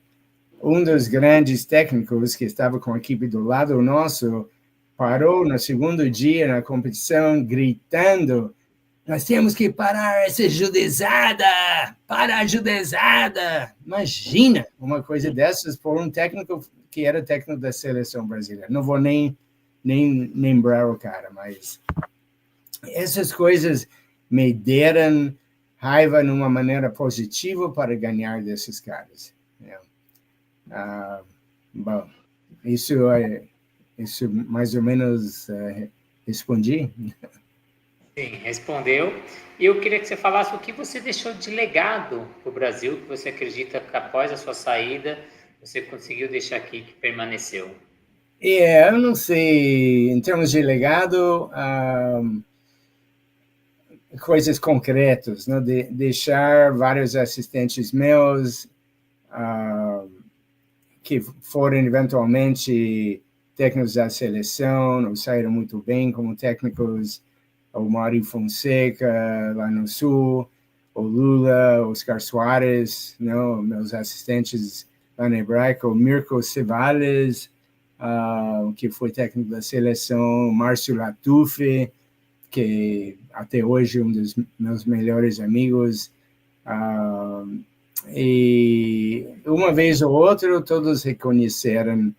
um dos grandes técnicos que estava com a equipe do lado nosso parou no segundo dia na competição gritando: nós temos que parar essa judezada! Para a judezada! Imagina uma coisa dessas por um técnico que era técnico da seleção brasileira. Não vou nem lembrar o cara, mas essas coisas me deram raiva de uma maneira positiva para ganhar desses caras. Bom, isso mais ou menos respondi?
Sim, respondeu. E eu queria que você falasse o que você deixou de legado para o Brasil, que você acredita que após a sua saída você conseguiu deixar aqui, que permaneceu.
Eu não sei, em termos de legado, coisas concretas, né? Deixar vários assistentes meus que foram eventualmente técnicos da seleção, ou saíram muito bem como técnicos, o Mauri Fonseca lá no Sul, o Lula, Oscar Soares, não, meus assistentes lá na Hebraica, o Mirko Cevalles, que foi técnico da seleção, Márcio Latuffi, que até hoje é um dos meus melhores amigos, e uma vez ou outra todos reconheceram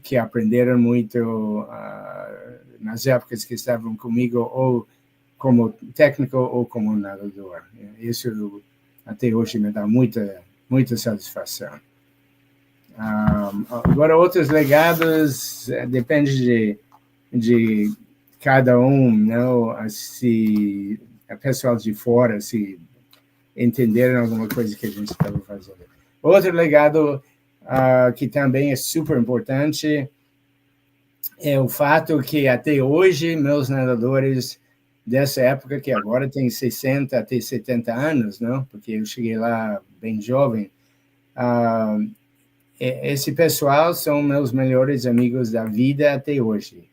que aprenderam muito nas épocas que estavam comigo, ou como técnico ou como nadador. Isso até hoje me dá muita satisfação. Agora, outros legados depende de cada um, não? Se a pessoal de fora se entenderam alguma coisa que a gente estava fazendo. Outro legado que também é super importante é o fato que até hoje meus nadadores dessa época, que agora tem 60 até 70 anos, não? Porque eu cheguei lá bem jovem, esse pessoal são meus melhores amigos da vida até hoje.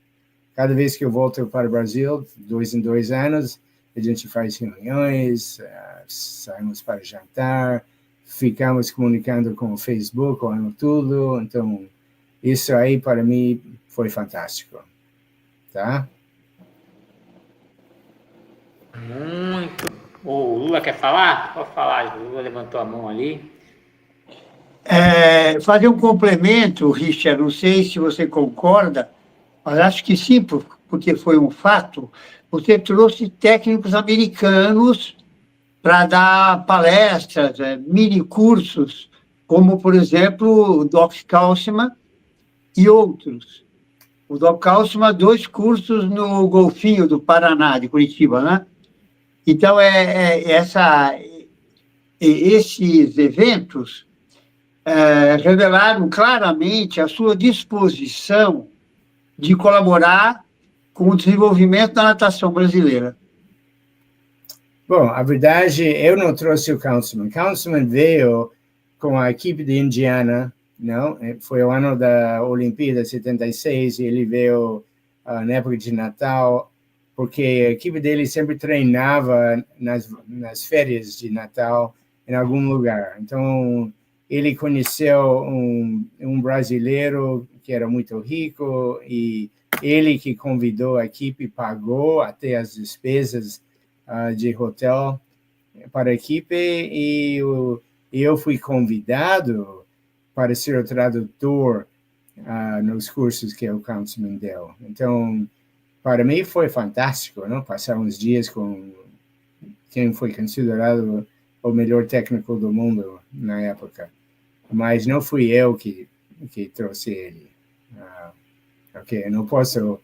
Cada vez que eu volto para o Brasil, 2 em 2 anos, a gente faz reuniões, saímos para jantar, ficamos comunicando com o Facebook, com tudo. Então, isso aí, para mim, foi fantástico. Tá?
Muito. O Lula quer falar? Pode falar, o Lula levantou a mão ali.
Fazer um complemento, Richard, não sei se você concorda, mas acho que sim, porque foi um fato. Você trouxe técnicos americanos para dar palestras, mini cursos, como, por exemplo, o Doc Kalsman e outros. O Doc Kalsman, 2 cursos no Golfinho do Paraná, de Curitiba, né? Então, esses eventos revelaram claramente a sua disposição de colaborar com o desenvolvimento da natação brasileira.
Bom, a verdade, eu não trouxe o Councilman. Councilman veio com a equipe de Indiana, não? Foi o ano da Olimpíada 76, e ele veio na época de Natal, porque a equipe dele sempre treinava nas férias de Natal em algum lugar. Então, ele conheceu um brasileiro que era muito rico e ele que convidou a equipe, pagou até as despesas de hotel para a equipe e eu fui convidado para ser o tradutor nos cursos que o Councilman deu. Então, para mim foi fantástico, não? Passar uns dias com quem foi considerado o melhor técnico do mundo na época. Mas não fui eu que trouxe ele. Ok, eu não posso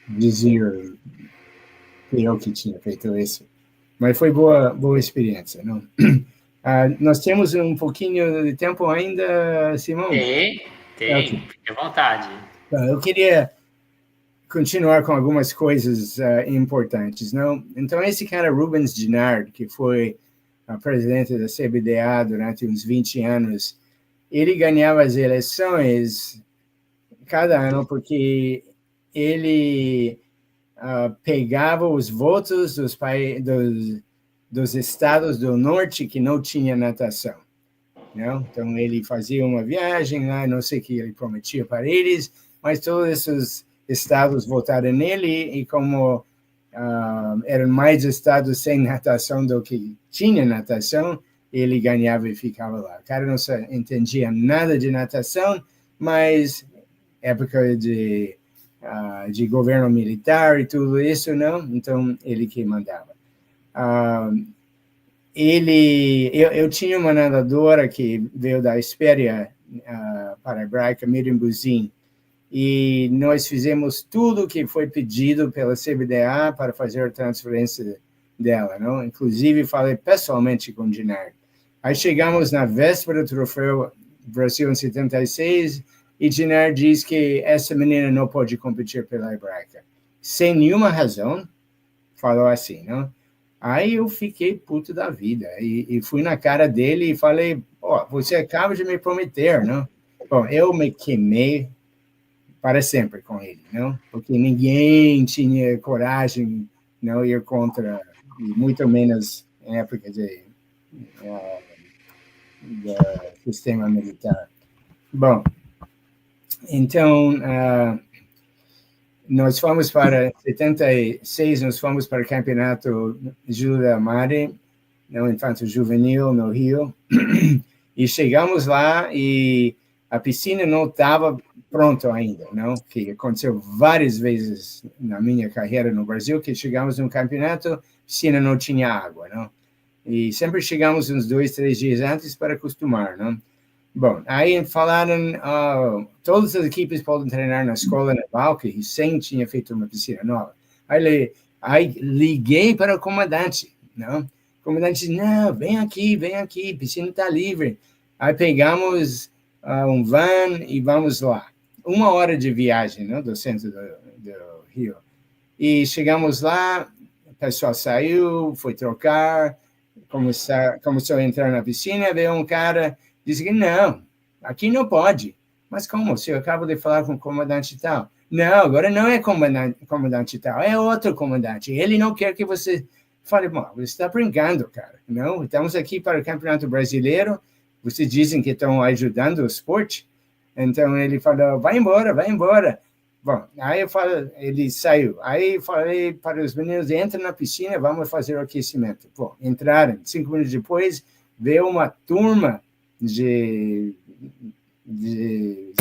dizer que eu que tinha feito isso. Mas foi boa experiência, não? Nós temos um pouquinho de tempo ainda, Simão?
Tem,
Okay.
fique à vontade.
Eu queria continuar com algumas coisas importantes, não? Então, esse cara, Rubens Dinard, que foi presidente da CBDA durante uns 20 anos, ele ganhava as eleições cada ano porque ele pegava os votos dos estados do norte que não tinha natação. Não? Então, ele fazia uma viagem lá, não sei o que ele prometia para eles, mas todos esses estados votaram nele e como eram mais estados sem natação do que tinha natação, ele ganhava e ficava lá. O cara não entendia nada de natação, mas época de governo militar e tudo isso, não? Então, ele que mandava. Eu tinha uma nadadora que veio da Espéria para a Hebraica, Miriam Buzin, e nós fizemos tudo o que foi pedido pela CBDA para fazer a transferência dela, não? Inclusive, falei pessoalmente com o Dinard. Aí chegamos na véspera do troféu Brasil em 76, e Dinard diz que essa menina não pode competir pela Hebraica. Sem nenhuma razão, falou assim, não? Aí eu fiquei puto da vida, e fui na cara dele e falei, você acaba de me prometer, não? Bom, eu me queimei para sempre com ele, não? Porque ninguém tinha coragem não ir contra, e muito menos em época do sistema militar. Bom, então, nós fomos para 76, nós fomos para o campeonato Júlia Mare, no infanto juvenil no Rio, e chegamos lá e a piscina não estava pronta ainda, não? Que aconteceu várias vezes na minha carreira no Brasil, que chegamos no campeonato, a piscina não tinha água, não? E sempre chegamos uns 2, 3 dias antes para acostumar, não? Bom, aí falaram, todas as equipes podem treinar na escola naval, que recém tinha feito uma piscina nova. Aí liguei para o comandante, não? O comandante disse, não, vem aqui, piscina está livre. Aí pegamos um van e vamos lá. 1 hora de viagem, não? Do centro do Rio. E chegamos lá, o pessoal saiu, foi trocar, começou a entrar na piscina, veio um cara, disse que não, aqui não pode. Mas como? Você acaba de falar com o comandante tal. Não, agora não é comandante tal, é outro comandante. Ele não quer que você fale, bom, você está brincando, cara. Não, estamos aqui para o Campeonato Brasileiro, vocês dizem que estão ajudando o esporte. Então, ele falou, vai embora. Bom, aí ele saiu. Aí falei para os meninos, entra na piscina, vamos fazer o aquecimento. Bom, entraram. 5 minutos depois, veio uma turma de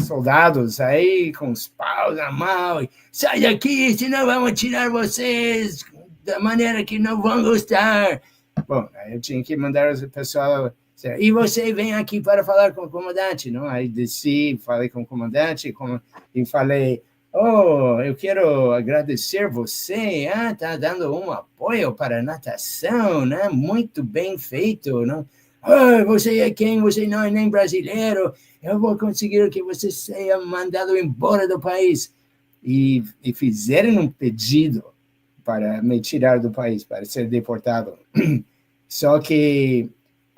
soldados aí, com os paus na mão. Sai daqui, senão vamos tirar vocês da maneira que não vão gostar. Bom, aí eu tinha que mandar o pessoal... E você vem aqui para falar com o comandante, não? Aí desci, falei com o comandante e falei, eu quero agradecer você, tá dando um apoio para a natação, né? Muito bem feito, não? Você é quem? Você não é nem brasileiro, eu vou conseguir que você seja mandado embora do país. E fizeram um pedido para me tirar do país, para ser deportado. Só que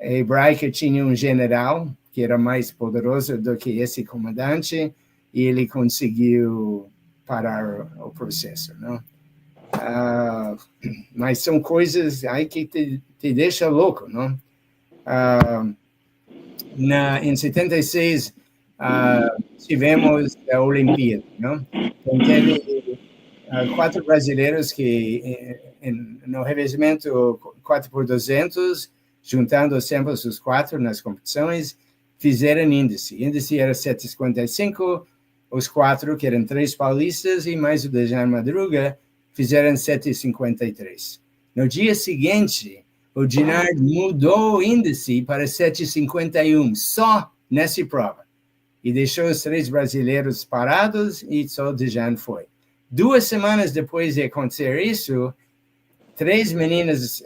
a Hebraica tinha um general que era mais poderoso do que esse comandante, e ele conseguiu parar o processo, não? Mas são coisas aí que te deixa louco, não? Em 76, tivemos a Olimpíada, não? Então, teve 4 brasileiros que, no revezamento 4x200, juntando sempre os 4 nas competições, fizeram índice. Índice era 7,55, os 4, que eram 3 paulistas, e mais o Dejan Madruga, fizeram 7,53. No dia seguinte, o Dinard mudou o índice para 7,51, só nessa prova. E deixou os 3 brasileiros parados e só o Dejan foi. 2 semanas depois de acontecer isso, 3 meninas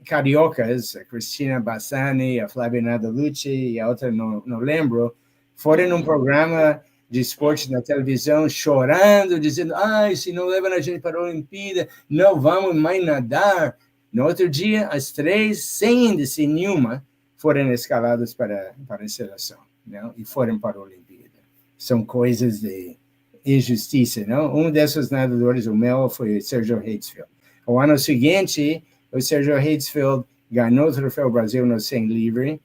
cariocas, a Cristina Bassani, a Flávia Nadalucci e a outra, não lembro, foram num programa de esporte na televisão, chorando, dizendo, se não levam a gente para a Olimpíada, não vamos mais nadar. No outro dia, as 3, sem índice nenhuma, foram escaladas para a seleção, não? E foram para a Olimpíada. São coisas de injustiça, não? Um desses nadadores, o meu, foi o Sergio Heitzfeld. O ano seguinte, o Sergio Heitzfeld ganhou o Troféu Brasil no 100 livre.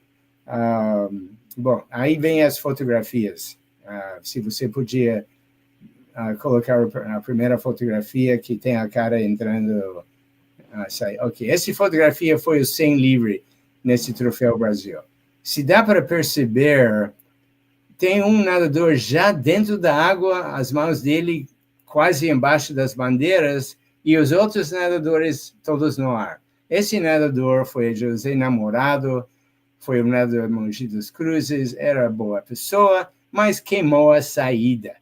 Bom, aí vem as fotografias. Se você podia colocar a primeira fotografia que tem a cara entrando, sai. Ok, essa fotografia foi o 100 livre nesse Troféu Brasil. Se dá para perceber, tem um nadador já dentro da água, as mãos dele quase embaixo das bandeiras, e os outros nadadores todos no ar. Esse nadador foi José Namorado, foi um nadador de Mogi das Cruzes, era boa pessoa, mas queimou a saída.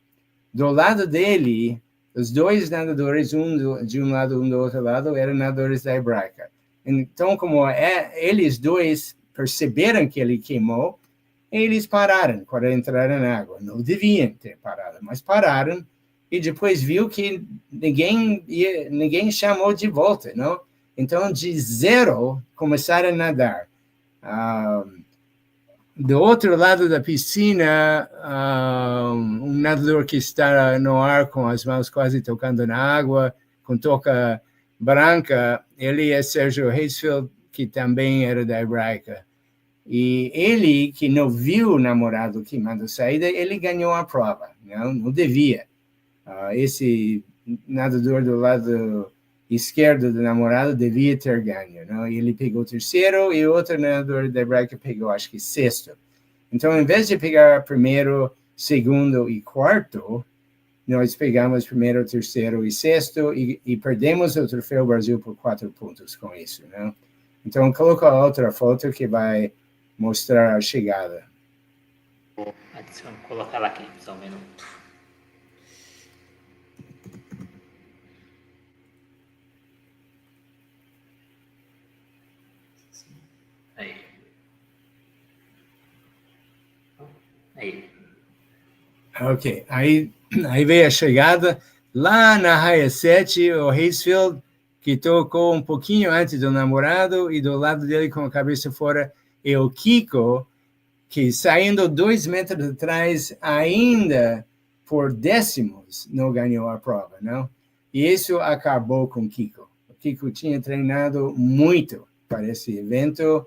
Do lado dele, os 2 nadadores, um de um lado, um do outro lado, eram nadadores da Hebraica. Então, como eles 2 perceberam que ele queimou, eles pararam quando entraram na água. Não deviam ter parado, mas pararam, e depois viu que ninguém chamou de volta, não? Então, de 0, começaram a nadar. Do outro lado da piscina, um nadador que está no ar com as mãos quase tocando na água, com touca branca, ele é Sergio Heitzfeld, que também era da Hebraica. E ele, que não viu o namorado queimando a saída, ele ganhou a prova, não devia. Esse nadador do lado esquerdo do namorado devia ter ganho, não? E ele pegou 3º, e o outro nadador da Hebraica pegou, acho que 6º. Então, em vez de pegar 1º, 2º e 4º, nós pegamos 1º, 3º e 6º, e perdemos o Troféu Brasil por 4 pontos com isso, não? Então, coloca a outra foto que vai mostrar a chegada.
Deixa eu colocar ela aqui, só um minuto. Aí.
Ok, aí veio a chegada. Lá na raia 7, o Heitzfeld, que tocou um pouquinho antes do namorado, e do lado dele com a cabeça fora, é o Kiko, que saindo 2 metros atrás, ainda por décimos, não ganhou a prova, não? E isso acabou com o Kiko. O Kiko tinha treinado muito para esse evento,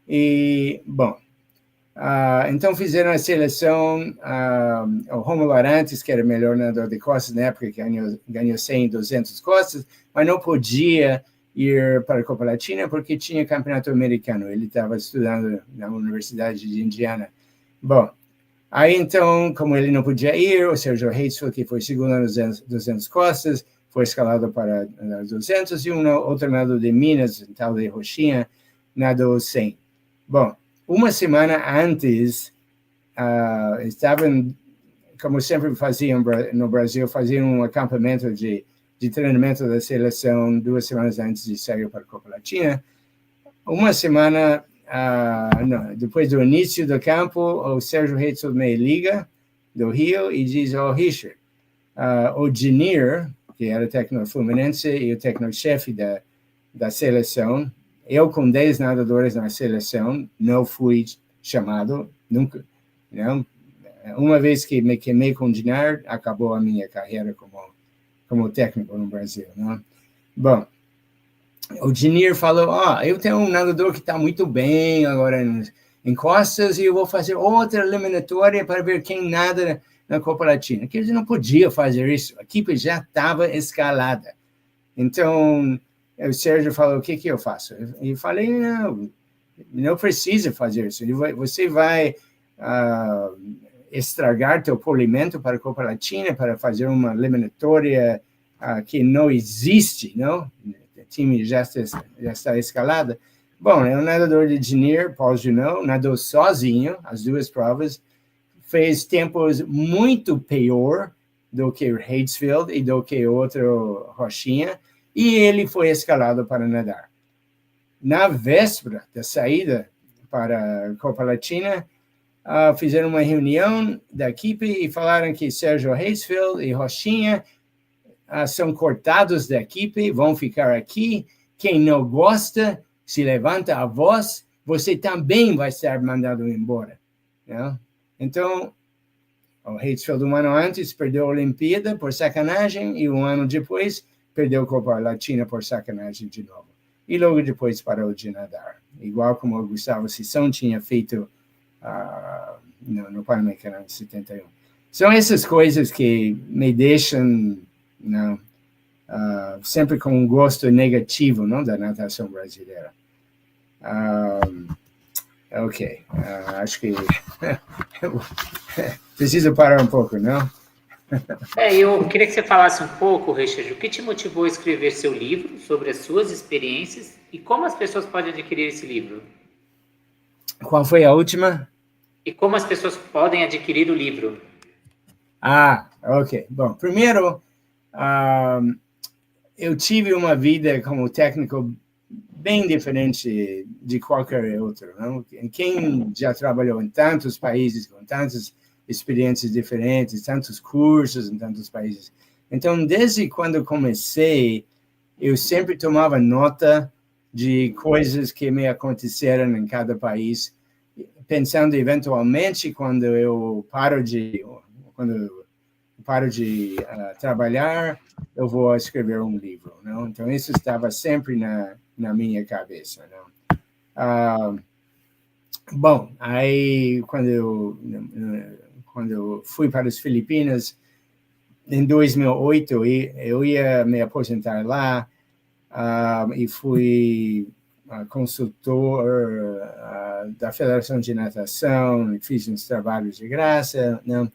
e, bom, então fizeram a seleção, o Romulo Arantes, que era o melhor nadador de costas na época, que ganhou 100 e 200 costas, mas não podia ir para a Copa Latina porque tinha campeonato americano. Ele estava estudando na Universidade de Indiana. Bom, aí então, como ele não podia ir, o Sergio Heitzfeld, que foi 2º nos 200 costas, foi escalado para 200, e um outro nadador de Minas, tal de Roxinha, nadou 100. Bom, uma semana antes, estavam, como sempre faziam no Brasil, faziam um acampamento de treinamento da seleção 2 semanas antes de sair para a Copa Latina. Uma semana depois do início do campo, o Sergio Heitzfeld me liga do Rio e diz: Richard, o Dinir, que era técnico fluminense e o técnico-chefe da seleção, eu com 10 nadadores na seleção, não fui chamado, nunca, não, uma vez que me queimei com dinheiro, acabou a minha carreira como técnico no Brasil, né? Bom, o Dinir falou, eu tenho um nadador que está muito bem agora em costas e eu vou fazer outra eliminatória para ver quem nada na Copa Latina. Que ele não podia fazer isso, a equipe já estava escalada. Então, o Sérgio falou, o que eu faço? Eu falei, não precisa fazer isso. Você vai estragar teu polimento para a Copa Latina, para fazer uma eliminatória que não existe, não? O time já está escalado. Bom, é um nadador de Dinir, Paul Junot, nadou sozinho as duas provas, fez tempos muito pior do que o Hadesfield e do que outro Rochinha, e ele foi escalado para nadar. Na véspera da saída para a Copa Latina, fizeram uma reunião da equipe e falaram que Sérgio Hadesfield e Rochinha são cortados da equipe, vão ficar aqui. Quem não gosta, se levanta a voz, você também vai ser mandado embora. Né? Então, o Hadesfield, um ano antes, perdeu a Olimpíada por sacanagem e um ano depois perdeu a Copa Latina por sacanagem de novo. E logo depois parou de nadar. Igual como o Gustavo Sisson tinha feito no Pan-Americano de 71. São essas coisas que me deixam sempre com um gosto negativo, não, da natação brasileira. Ok, acho que preciso parar um pouco, não?
Eu queria que você falasse um pouco, Richard, o que te motivou a escrever seu livro sobre as suas experiências e como as pessoas podem adquirir esse livro?
Qual foi a última?
E como as pessoas podem adquirir o livro?
Ok. Bom, primeiro, eu tive uma vida como técnico bem diferente de qualquer outro. Não? Quem já trabalhou em tantos países, com tantas experiências diferentes, tantos cursos em tantos países. Então, desde quando comecei, eu sempre tomava nota de coisas que me aconteceram em cada país, pensando eventualmente quando eu paro de trabalhar, eu vou escrever um livro, não? Então isso estava sempre na minha cabeça, não? Bom, aí quando eu fui para as Filipinas em 2008, eu ia me aposentar lá e fui consultor da Federação de Natação, fiz uns trabalhos de graça, não?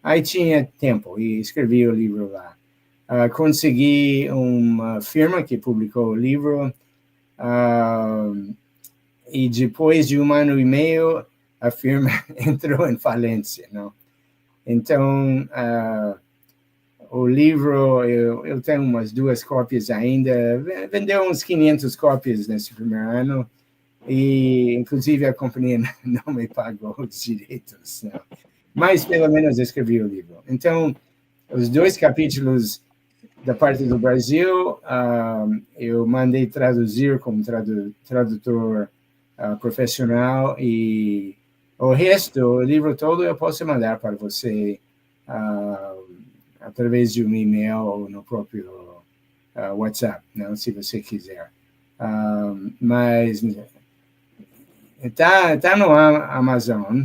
Aí tinha tempo e escrevi o livro lá. Consegui uma firma que publicou o livro e depois de 1 ano e meio, a firma entrou em falência, não? Então, o livro, eu tenho umas 2 cópias ainda, vendeu uns 500 cópias nesse primeiro ano, e inclusive a companhia não me pagou os direitos, não? Mas pelo menos escrevi o livro. Então, os 2 capítulos da parte do Brasil, eu mandei traduzir como tradutor profissional, e o resto, o livro todo, eu posso mandar para você através de um e-mail ou no próprio WhatsApp, não, se você quiser. Mas está no Amazon.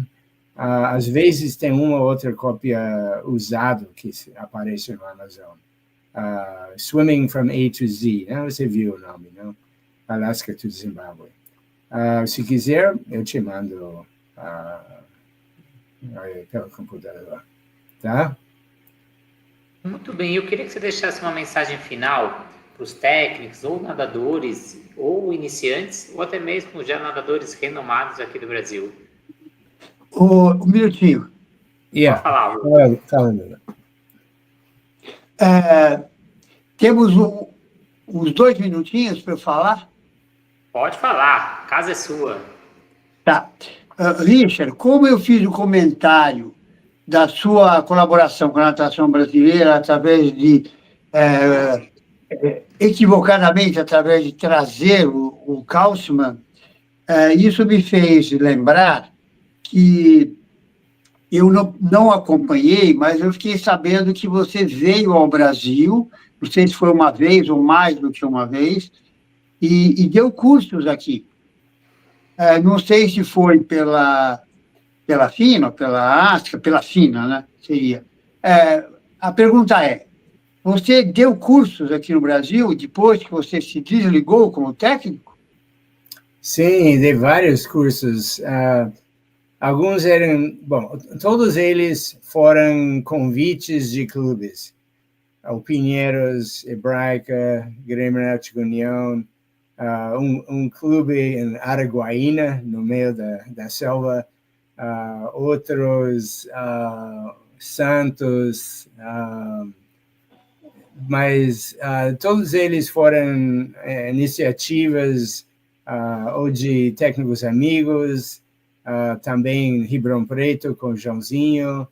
Às vezes tem uma ou outra cópia usada que aparece no Amazon. Swimming from A to Z, né? Você viu o nome, não? Alaska to Zimbabwe. Se quiser, eu te mando pelo computador, tá?
Muito bem, eu queria que você deixasse uma mensagem final para os técnicos, ou nadadores, ou iniciantes, ou até mesmo já nadadores renomados aqui do Brasil.
Um minutinho.
Pode falar.
Fala.
Temos uns 2 minutinhos para eu falar?
Pode falar, a casa é sua.
Tá. Richard, como eu fiz o comentário da sua colaboração com a natação brasileira através de, equivocadamente, através de trazer o Kauffmann, isso me fez lembrar que Eu não acompanhei, mas eu fiquei sabendo que você veio ao Brasil, não sei se foi uma vez ou mais do que uma vez, e deu cursos aqui. Não sei se foi pela FINA, pela ASCA, pela FINA, né? Seria. A pergunta é: você deu cursos aqui no Brasil depois que você se desligou como técnico?
Sim, dei vários cursos. Alguns eram, bom, todos eles foram convites de clubes. O Pinheiros, Hebraica, Grêmio Náutico União, um clube em Araguaína, no meio da selva, outros, Santos, mas todos eles foram iniciativas ou de técnicos amigos, também Ribeirão Preto com o Joãozinho,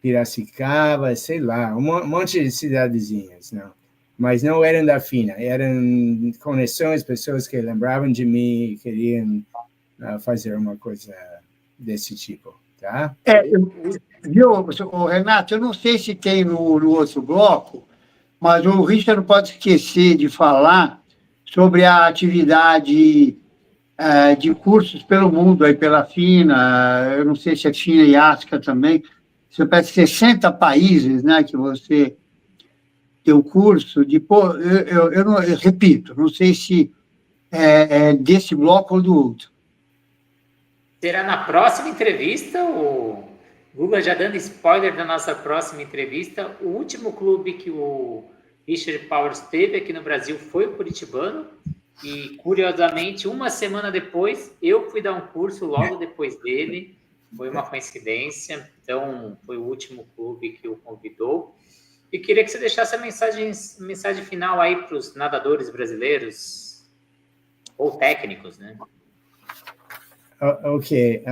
Piracicaba, sei lá, um monte de cidadezinhas, não. Mas não eram da FINA, eram conexões, pessoas que lembravam de mim e queriam fazer uma coisa desse tipo, tá?
Viu, Renato, eu não sei se tem no outro bloco, mas o Richard não pode esquecer de falar sobre a atividade de cursos pelo mundo, aí pela FINA, eu não sei se é FINA e ASCA também, você parece 60 países, né, que você deu curso, depois, eu repito, não sei se é desse bloco ou do outro.
Será na próxima entrevista, o Guga já dando spoiler da nossa próxima entrevista, o último clube que o Richard Powers teve aqui no Brasil foi o Curitibano, e curiosamente, uma semana depois, eu fui dar um curso logo depois dele, foi uma coincidência, então foi o último clube que o convidou. E queria que você deixasse a mensagem final aí para os nadadores brasileiros, ou técnicos, né?
Ok.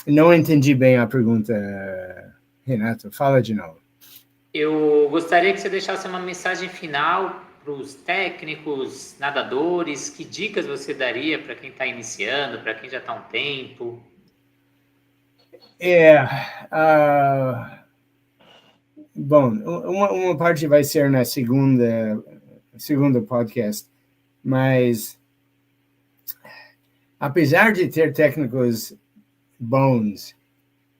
Não entendi bem a pergunta, Renato. Fala de novo.
Eu gostaria que você deixasse uma mensagem final para os técnicos, nadadores. Que dicas você daria para quem está iniciando, para quem já está há um tempo?
Bom, uma parte vai ser na segundo podcast, mas apesar de ter técnicos bons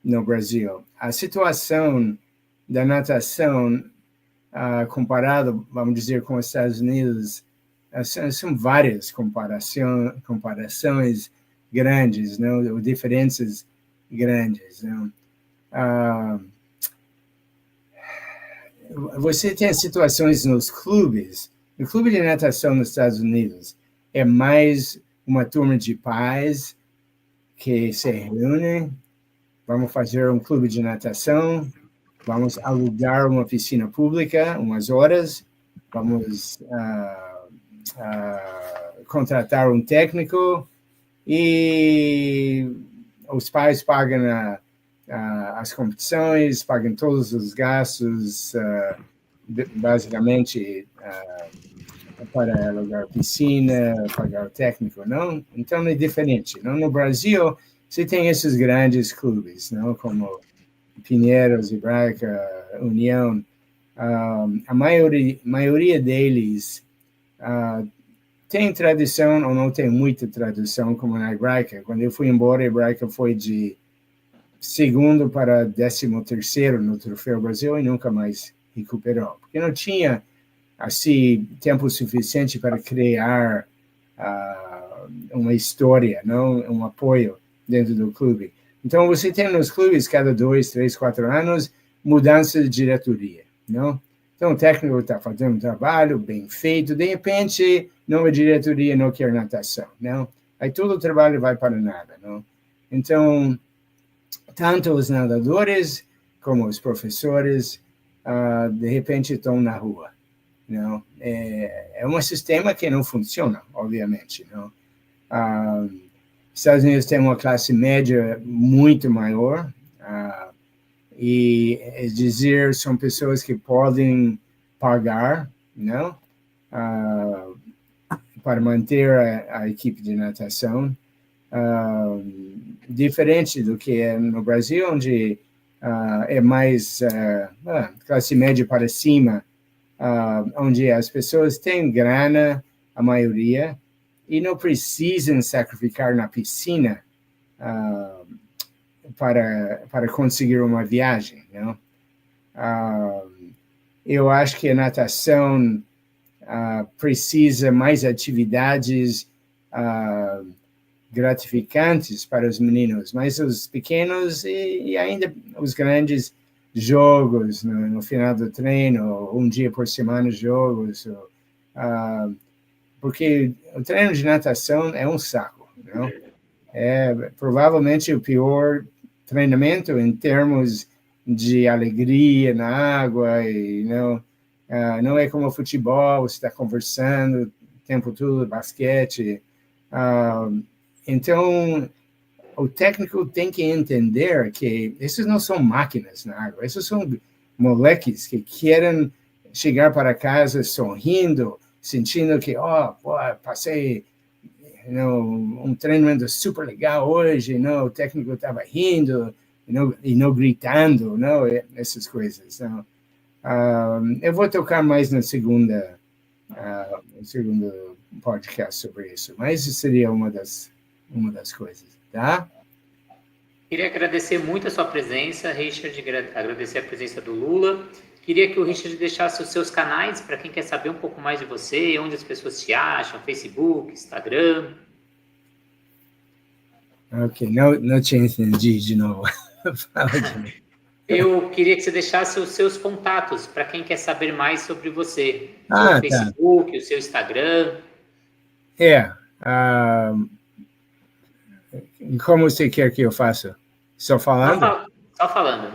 no Brasil, a situação da natação, comparado, vamos dizer, com os Estados Unidos, são várias comparações grandes, não? Ou diferenças grandes. Não? Você tem situações nos clubes. No clube de natação nos Estados Unidos é mais uma turma de pais que se reúnem, vamos fazer um clube de natação, vamos alugar uma piscina pública umas horas, vamos contratar um técnico e os pais pagam as competições, pagam todos os gastos, basicamente para alugar piscina, pagar o técnico, não? Então é diferente. Não? No Brasil, você tem esses grandes clubes, não? Como Pinheiros, Hebraica, União. A maioria deles tem tradição ou não tem muita tradição, como na Hebraica. Quando eu fui embora, a Hebraica foi de segundo para 13º no Troféu Brasil e nunca mais recuperou. Porque não tinha assim tempo suficiente para criar uma história, não um apoio dentro do clube. Então você tem nos clubes cada 2, 3, 4 anos mudança de diretoria, não? Então o técnico está fazendo um trabalho bem feito, de repente nova diretoria não quer natação, não? Aí todo o trabalho vai para nada, não? Então tanto os nadadores como os professores de repente estão na rua. Não, é um sistema que não funciona, obviamente. Não. Estados Unidos tem uma classe média muito maior, e é dizer, são pessoas que podem pagar, não, para manter a equipe de natação. diferente do que é no Brasil, onde é mais classe média para cima, onde as pessoas têm grana, a maioria, e não precisam sacrificar na piscina para conseguir uma viagem, não? Eu acho que a natação precisa mais atividades gratificantes para os meninos, mas os pequenos e ainda os grandes, jogos no final do treino, um dia por semana jogos, porque o treino de natação é um saco, não? É provavelmente o pior treinamento em termos de alegria na água, e não é como futebol, você está conversando o tempo todo, basquete. Então, o técnico tem que entender que esses não são máquinas na água, esses são moleques que querem chegar para casa sorrindo, sentindo que, passei um treinamento super legal hoje, o técnico estava rindo e não gritando, essas coisas. Eu vou tocar mais no segundo podcast sobre isso, mas isso seria uma das coisas, tá?
Queria agradecer muito a sua presença, Richard, agradecer a presença do Lula. Queria que o Richard deixasse os seus canais para quem quer saber um pouco mais de você, onde as pessoas te acham, Facebook, Instagram.
Ok, não tinha entendido de novo. Fala de novo.
Eu queria que você deixasse os seus contatos para quem quer saber mais sobre você. O seu Facebook, o seu Instagram.
Como você quer que eu faça? Só falando?
Só falando.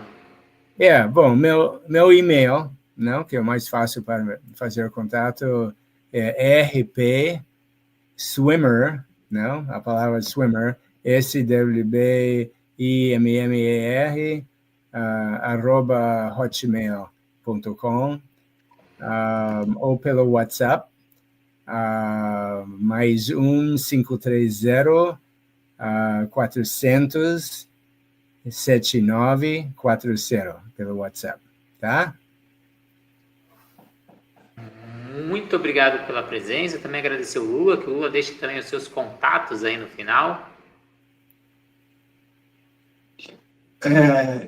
Bom, meu e-mail, que é o mais fácil para fazer contato, é rpswimmer, a palavra swimmer, swimmer, @hotmail.com, ou pelo WhatsApp, mais 530 400 7940 pelo WhatsApp, tá?
Muito obrigado pela presença. Também agradecer o Lula, que o Lula deixe também os seus contatos aí no final.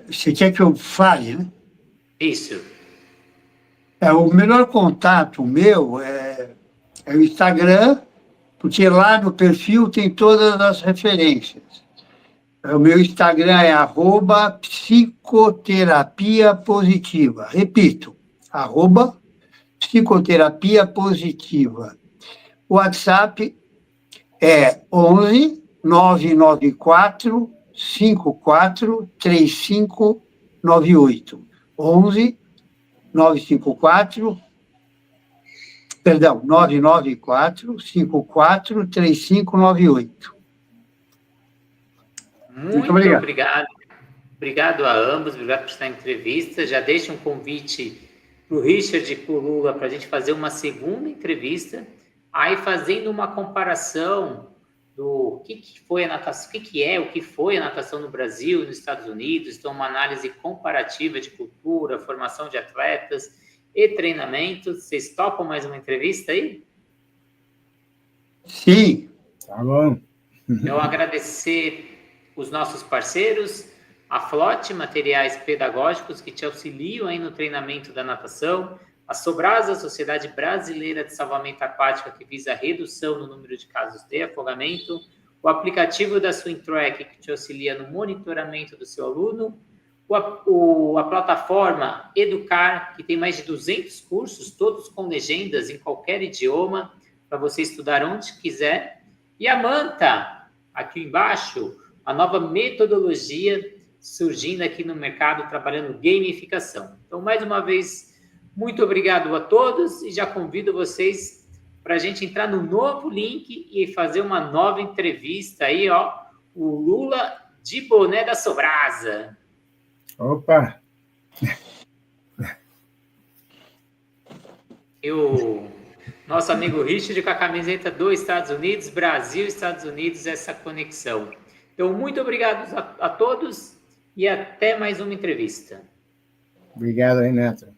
Você quer que eu fale, né?
Isso.
O melhor contato meu é o Instagram, porque lá no perfil tem todas as referências. O meu Instagram é @psicoterapia positiva. Repito, @psicoterapia positiva. O WhatsApp é 11 994 54 3598. 11 954 994 54 3598.
Muito obrigado. Obrigado a ambos, obrigado por estar na entrevista. Já deixo um convite para o Richard e para o Lula para a gente fazer uma segunda entrevista, aí fazendo uma comparação do que foi a natação, o que foi a natação no Brasil, nos Estados Unidos, então uma análise comparativa de cultura, formação de atletas e treinamento. Vocês topam mais uma entrevista aí?
Sim.
Tá bom.
Eu agradecer os nossos parceiros, a Flote Materiais Pedagógicos, que te auxiliam aí no treinamento da natação, a Sobrasa, Sociedade Brasileira de Salvamento Aquático, que visa a redução no número de casos de afogamento, o aplicativo da SwimTrack, que te auxilia no monitoramento do seu aluno, a plataforma Educar, que tem mais de 200 cursos, todos com legendas em qualquer idioma, para você estudar onde quiser, e a Manta, aqui embaixo, a nova metodologia surgindo aqui no mercado, trabalhando gamificação. Então, mais uma vez, muito obrigado a todos e já convido vocês para a gente entrar no novo link e fazer uma nova entrevista aí, o Lula de boné da Sobrasa.
Opa!
E o nosso amigo Richard com a camiseta dos Estados Unidos, Brasil, Estados Unidos, essa conexão. Então, muito obrigado a todos e até mais uma entrevista.
Obrigado, Renato.